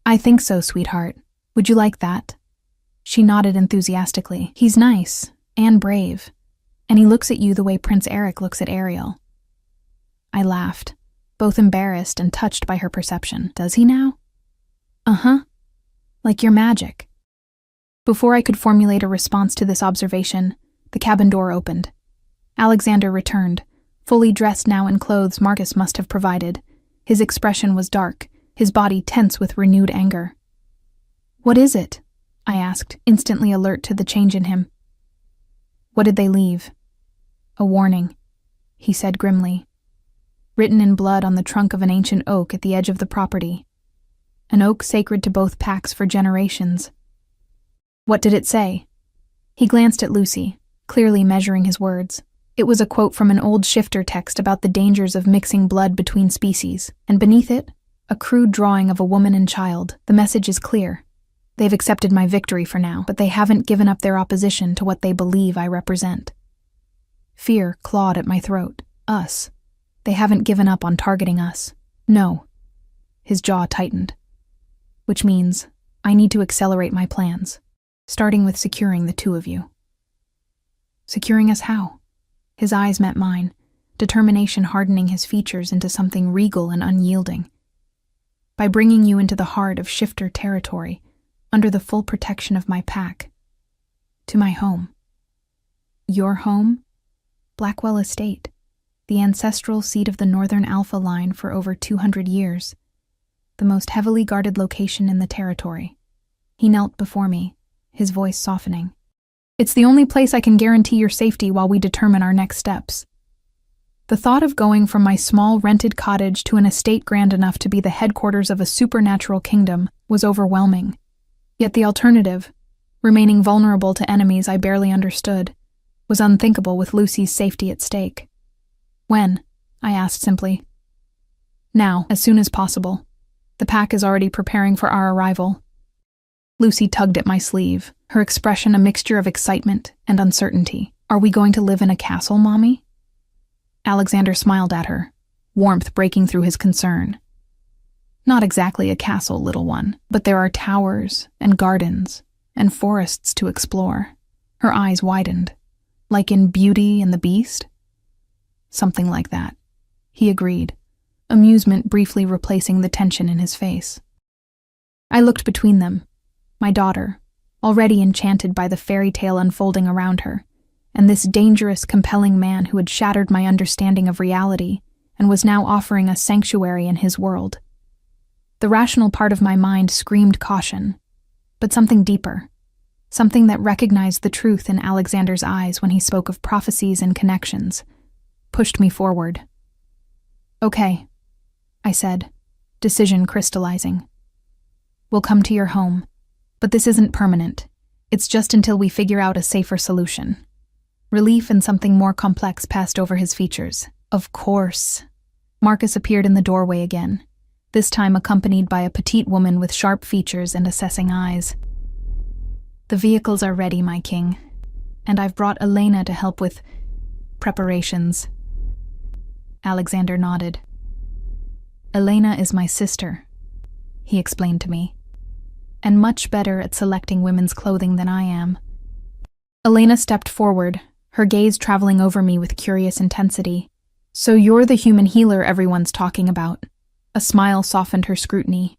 I think so, sweetheart. Would you like that? She nodded enthusiastically. He's nice, and brave, and he looks at you the way Prince Eric looks at Ariel." I laughed, both embarrassed and touched by her perception. "Does he now?" "Uh-huh. Like your magic." Before I could formulate a response to this observation, the cabin door opened. Alexander returned, fully dressed now in clothes Marcus must have provided. His expression was dark, his body tense with renewed anger. "What is it?" I asked, instantly alert to the change in him. "What did they leave?" "A warning," he said grimly. "Written in blood on the trunk of an ancient oak at the edge of the property. An oak sacred to both packs for generations." "What did it say?" He glanced at Lucy, clearly measuring his words. It was a quote from an old shifter text about the dangers of mixing blood between species, and beneath it, a crude drawing of a woman and child. The message is clear. They've accepted my victory for now, but they haven't given up their opposition to what they believe I represent. Fear clawed at my throat. Us. They haven't given up on targeting us. No. His jaw tightened. Which means I need to accelerate my plans, starting with securing the two of you. Securing us how? His eyes met mine, determination hardening his features into something regal and unyielding. By bringing you into the heart of shifter territory, under the full protection of my pack. To my home. Your home? Blackwell Estate, the ancestral seat of the Northern Alpha Line for over 200 years, the most heavily guarded location in the territory. He knelt before me, his voice softening. "It's the only place I can guarantee your safety while we determine our next steps." The thought of going from my small rented cottage to an estate grand enough to be the headquarters of a supernatural kingdom was overwhelming. Yet the alternative, remaining vulnerable to enemies I barely understood, was unthinkable with Lucy's safety at stake. "When?" I asked simply. "Now, as soon as possible. The pack is already preparing for our arrival." Lucy tugged at my sleeve, her expression a mixture of excitement and uncertainty. "Are we going to live in a castle, Mommy?" Alexander smiled at her, warmth breaking through his concern. "Not exactly a castle, little one, but there are towers and gardens and forests to explore." Her eyes widened. "Like in Beauty and the Beast?" "Something like that," he agreed, amusement briefly replacing the tension in his face. I looked between them, my daughter, already enchanted by the fairy tale unfolding around her, and this dangerous, compelling man who had shattered my understanding of reality and was now offering us sanctuary in his world. The rational part of my mind screamed caution, but something deeper, something that recognized the truth in Alexander's eyes when he spoke of prophecies and connections, pushed me forward. "Okay," I said, decision crystallizing. "We'll come to your home, but this isn't permanent. It's just until we figure out a safer solution." Relief and something more complex passed over his features. "Of course." Marcus appeared in the doorway again, this time accompanied by a petite woman with sharp features and assessing eyes. "The vehicles are ready, my king, and I've brought Elena to help with preparations." Alexander nodded. "Elena is my sister," he explained to me, "and much better at selecting women's clothing than I am." Elena stepped forward, her gaze traveling over me with curious intensity. "So you're the human healer everyone's talking about." A smile softened her scrutiny.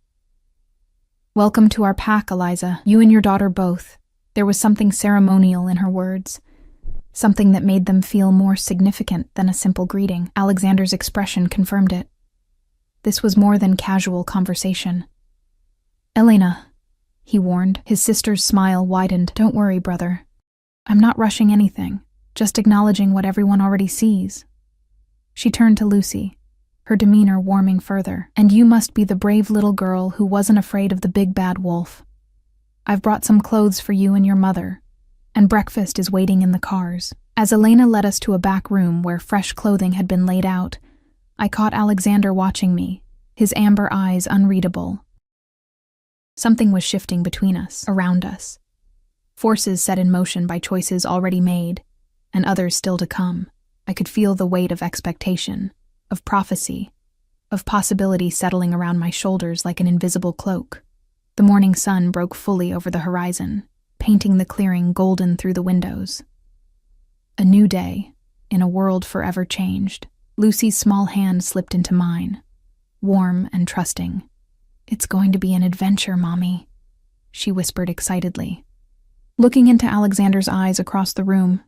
"Welcome to our pack, Eliza, you and your daughter both." There was something ceremonial in her words, something that made them feel more significant than a simple greeting. Alexander's expression confirmed it. This was more than casual conversation. "Elena," he warned, his sister's smile widened. "Don't worry, brother. I'm not rushing anything, just acknowledging what everyone already sees." She turned to Lucy, her demeanor warming further. "And you must be the brave little girl who wasn't afraid of the big bad wolf. I've brought some clothes for you and your mother, and breakfast is waiting in the cars." As Elena led us to a back room where fresh clothing had been laid out, I caught Alexander watching me, his amber eyes unreadable. Something was shifting between us, around us. Forces set in motion by choices already made, and others still to come. I could feel the weight of expectation, of prophecy, of possibility settling around my shoulders like an invisible cloak. The morning sun broke fully over the horizon, painting the clearing golden through the windows. A new day, in a world forever changed. Lucy's small hand slipped into mine, warm and trusting. "It's going to be an adventure, Mommy," she whispered excitedly. Looking into Alexander's eyes across the room,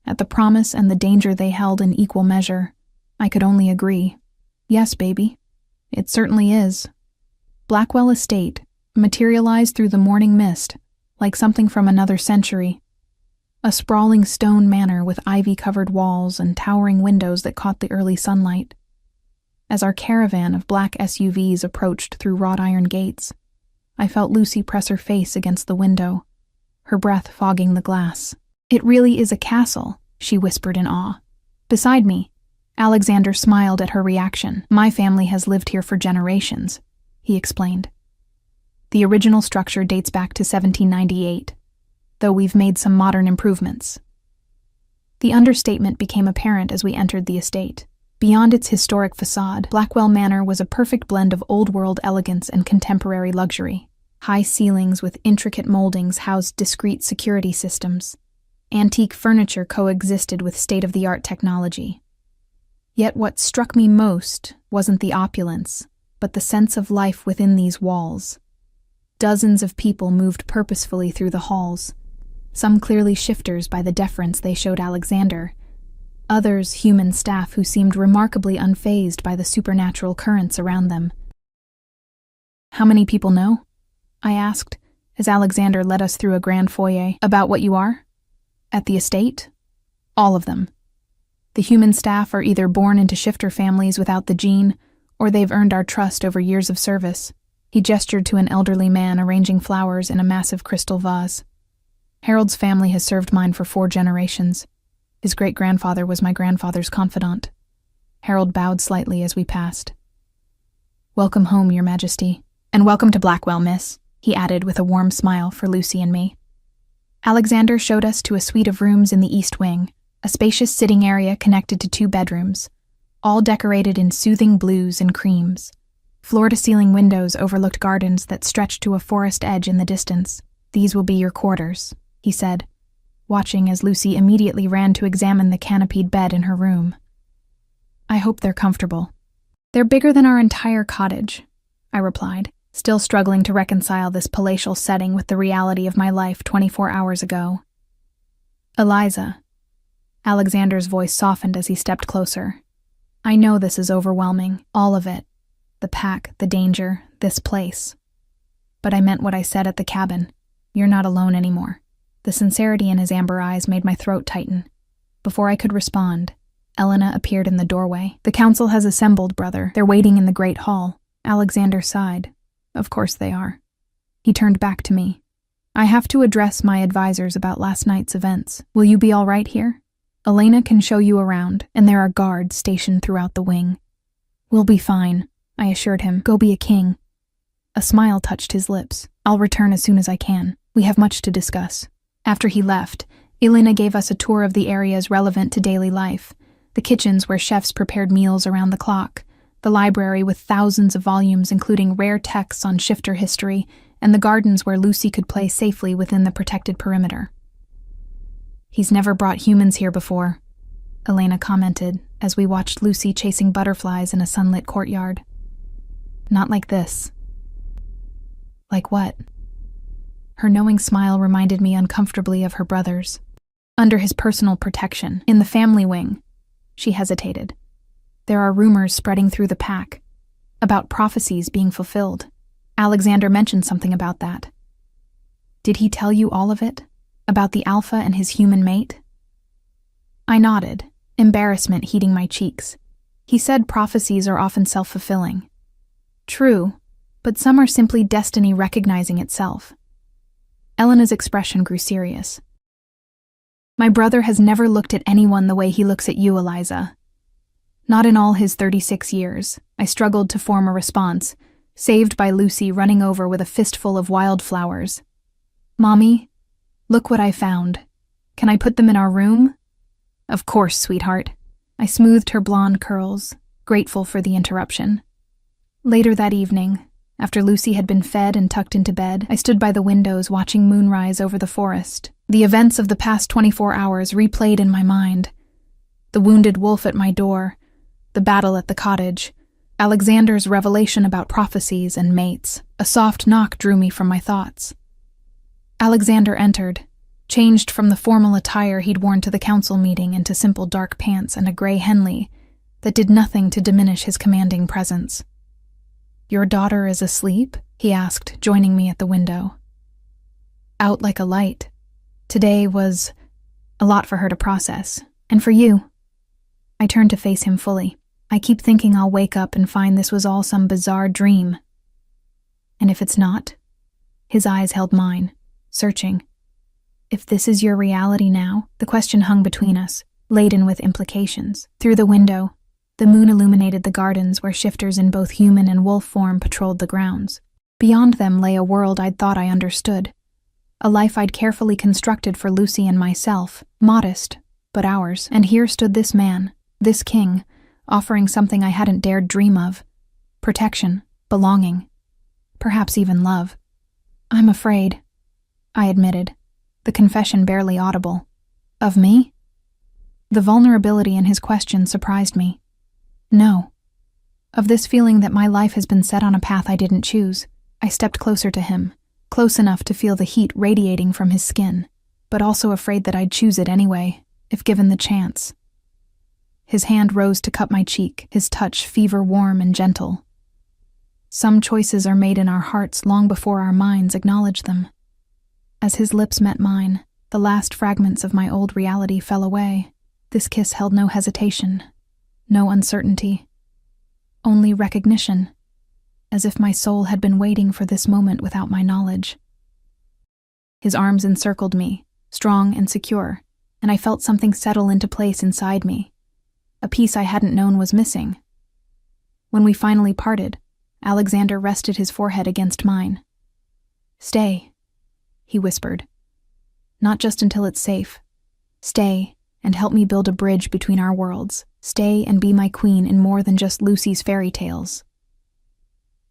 at the promise and the danger they held in equal measure, I could only agree. "Yes, baby, it certainly is." Blackwell Estate materialized through the morning mist, like something from another century. A sprawling stone manor with ivy-covered walls and towering windows that caught the early sunlight. As our caravan of black SUVs approached through wrought iron gates, I felt Lucy press her face against the window, her breath fogging the glass. "It really is a castle," she whispered in awe. Beside me, Alexander smiled at her reaction. "My family has lived here for generations," he explained. "The original structure dates back to 1798, though we've made some modern improvements." The understatement became apparent as we entered the estate. Beyond its historic facade, Blackwell Manor was a perfect blend of old-world elegance and contemporary luxury. High ceilings with intricate moldings housed discreet security systems. Antique furniture coexisted with state-of-the-art technology. Yet what struck me most wasn't the opulence, but the sense of life within these walls. Dozens of people moved purposefully through the halls, some clearly shifters by the deference they showed Alexander, others human staff who seemed remarkably unfazed by the supernatural currents around them. "How many people know?" I asked, as Alexander led us through a grand foyer. "About what you are? At the estate?" "All of them. The human staff are either born into shifter families without the gene, or they've earned our trust over years of service." He gestured to an elderly man arranging flowers in a massive crystal vase. "Harold's family has served mine for 4 generations. His great-grandfather was my grandfather's confidant." Harold bowed slightly as we passed. "Welcome home, Your Majesty. And welcome to Blackwell, miss," he added with a warm smile for Lucy and me. Alexander showed us to a suite of rooms in the east wing, a spacious sitting area connected to 2 bedrooms, all decorated in soothing blues and creams. Floor-to-ceiling windows overlooked gardens that stretched to a forest edge in the distance. "These will be your quarters," he said, watching as Lucy immediately ran to examine the canopied bed in her room. "I hope they're comfortable." "They're bigger than our entire cottage," I replied, still struggling to reconcile this palatial setting with the reality of my life 24 hours ago. "Eliza," Alexander's voice softened as he stepped closer. "I know this is overwhelming, all of it. The pack, the danger, this place. But I meant what I said at the cabin. You're not alone anymore." The sincerity in his amber eyes made my throat tighten. Before I could respond, Elena appeared in the doorway. "The council has assembled, brother. They're waiting in the great hall." Alexander sighed. "Of course they are." He turned back to me. "I have to address my advisors about last night's events. Will you be all right here? Elena can show you around, and there are guards stationed throughout the wing." "We'll be fine," I assured him. "Go be a king." A smile touched his lips. "I'll return as soon as I can. We have much to discuss." After he left, Elena gave us a tour of the areas relevant to daily life, the kitchens where chefs prepared meals around the clock, the library with thousands of volumes including rare texts on shifter history, and the gardens where Lucy could play safely within the protected perimeter. "He's never brought humans here before," Elena commented as we watched Lucy chasing butterflies in a sunlit courtyard. "Not like this." "Like what?" Her knowing smile reminded me uncomfortably of her brother's. "Under his personal protection, in the family wing." She hesitated. "There are rumors spreading through the pack, about prophecies being fulfilled. Alexander mentioned something about that." "Did he tell you all of it? About the alpha and his human mate?" I nodded, embarrassment heating my cheeks. "He said prophecies are often self-fulfilling." "True, but some are simply destiny recognizing itself." Elena's expression grew serious. "My brother has never looked at anyone the way he looks at you, Eliza." Not in all his 36 years. I struggled to form a response, saved by Lucy running over with a fistful of wildflowers. "Mommy, look what I found. Can I put them in our room?" "Of course, sweetheart." I smoothed her blonde curls, grateful for the interruption. Later that evening, after Lucy had been fed and tucked into bed, I stood by the windows watching moonrise over the forest, The events of the past 24 hours replayed in my mind. The wounded wolf at my door, the battle at the cottage, Alexander's revelation about prophecies and mates. A soft knock drew me from my thoughts. Alexander entered, changed from the formal attire he'd worn to the council meeting into simple dark pants and a gray Henley that did nothing to diminish his commanding presence. "Your daughter is asleep?" he asked, joining me at the window. Out like a light. Today was a lot for her to process. And for you. I turned to face him fully. I keep thinking I'll wake up and find this was all some bizarre dream. And if it's not? His eyes held mine, searching. If this is your reality now? The question hung between us, laden with implications. Through the window, the moon illuminated the gardens where shifters in both human and wolf form patrolled the grounds. Beyond them lay a world I'd thought I understood. A life I'd carefully constructed for Lucy and myself, modest, but ours. And here stood this man, this king, offering something I hadn't dared dream of. Protection, belonging, perhaps even love. "I'm afraid," I admitted, the confession barely audible. "Of me?" The vulnerability in his question surprised me. "No." Of this feeling that my life has been set on a path I didn't choose. I stepped closer to him, close enough to feel the heat radiating from his skin, but also afraid that I'd choose it anyway, if given the chance. His hand rose to cup my cheek, his touch fever-warm and gentle. Some choices are made in our hearts long before our minds acknowledge them. As his lips met mine, the last fragments of my old reality fell away. This kiss held no hesitation, no uncertainty, only recognition, as if my soul had been waiting for this moment without my knowledge. His arms encircled me, strong and secure, and I felt something settle into place inside me. A piece I hadn't known was missing. When we finally parted, Alexander rested his forehead against mine. "Stay," he whispered. "Not just until it's safe. Stay and help me build a bridge between our worlds. Stay and be my queen in more than just Lucy's fairy tales."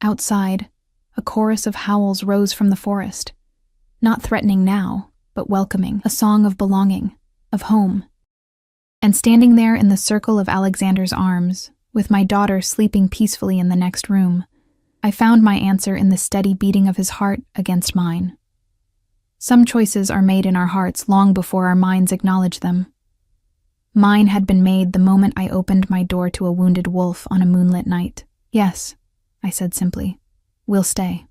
Outside, a chorus of howls rose from the forest. Not threatening now, but welcoming, a song of belonging, of home. And standing there in the circle of Alexander's arms, with my daughter sleeping peacefully in the next room, I found my answer in the steady beating of his heart against mine. Some choices are made in our hearts long before our minds acknowledge them. Mine had been made the moment I opened my door to a wounded wolf on a moonlit night. "Yes," I said simply, "we'll stay."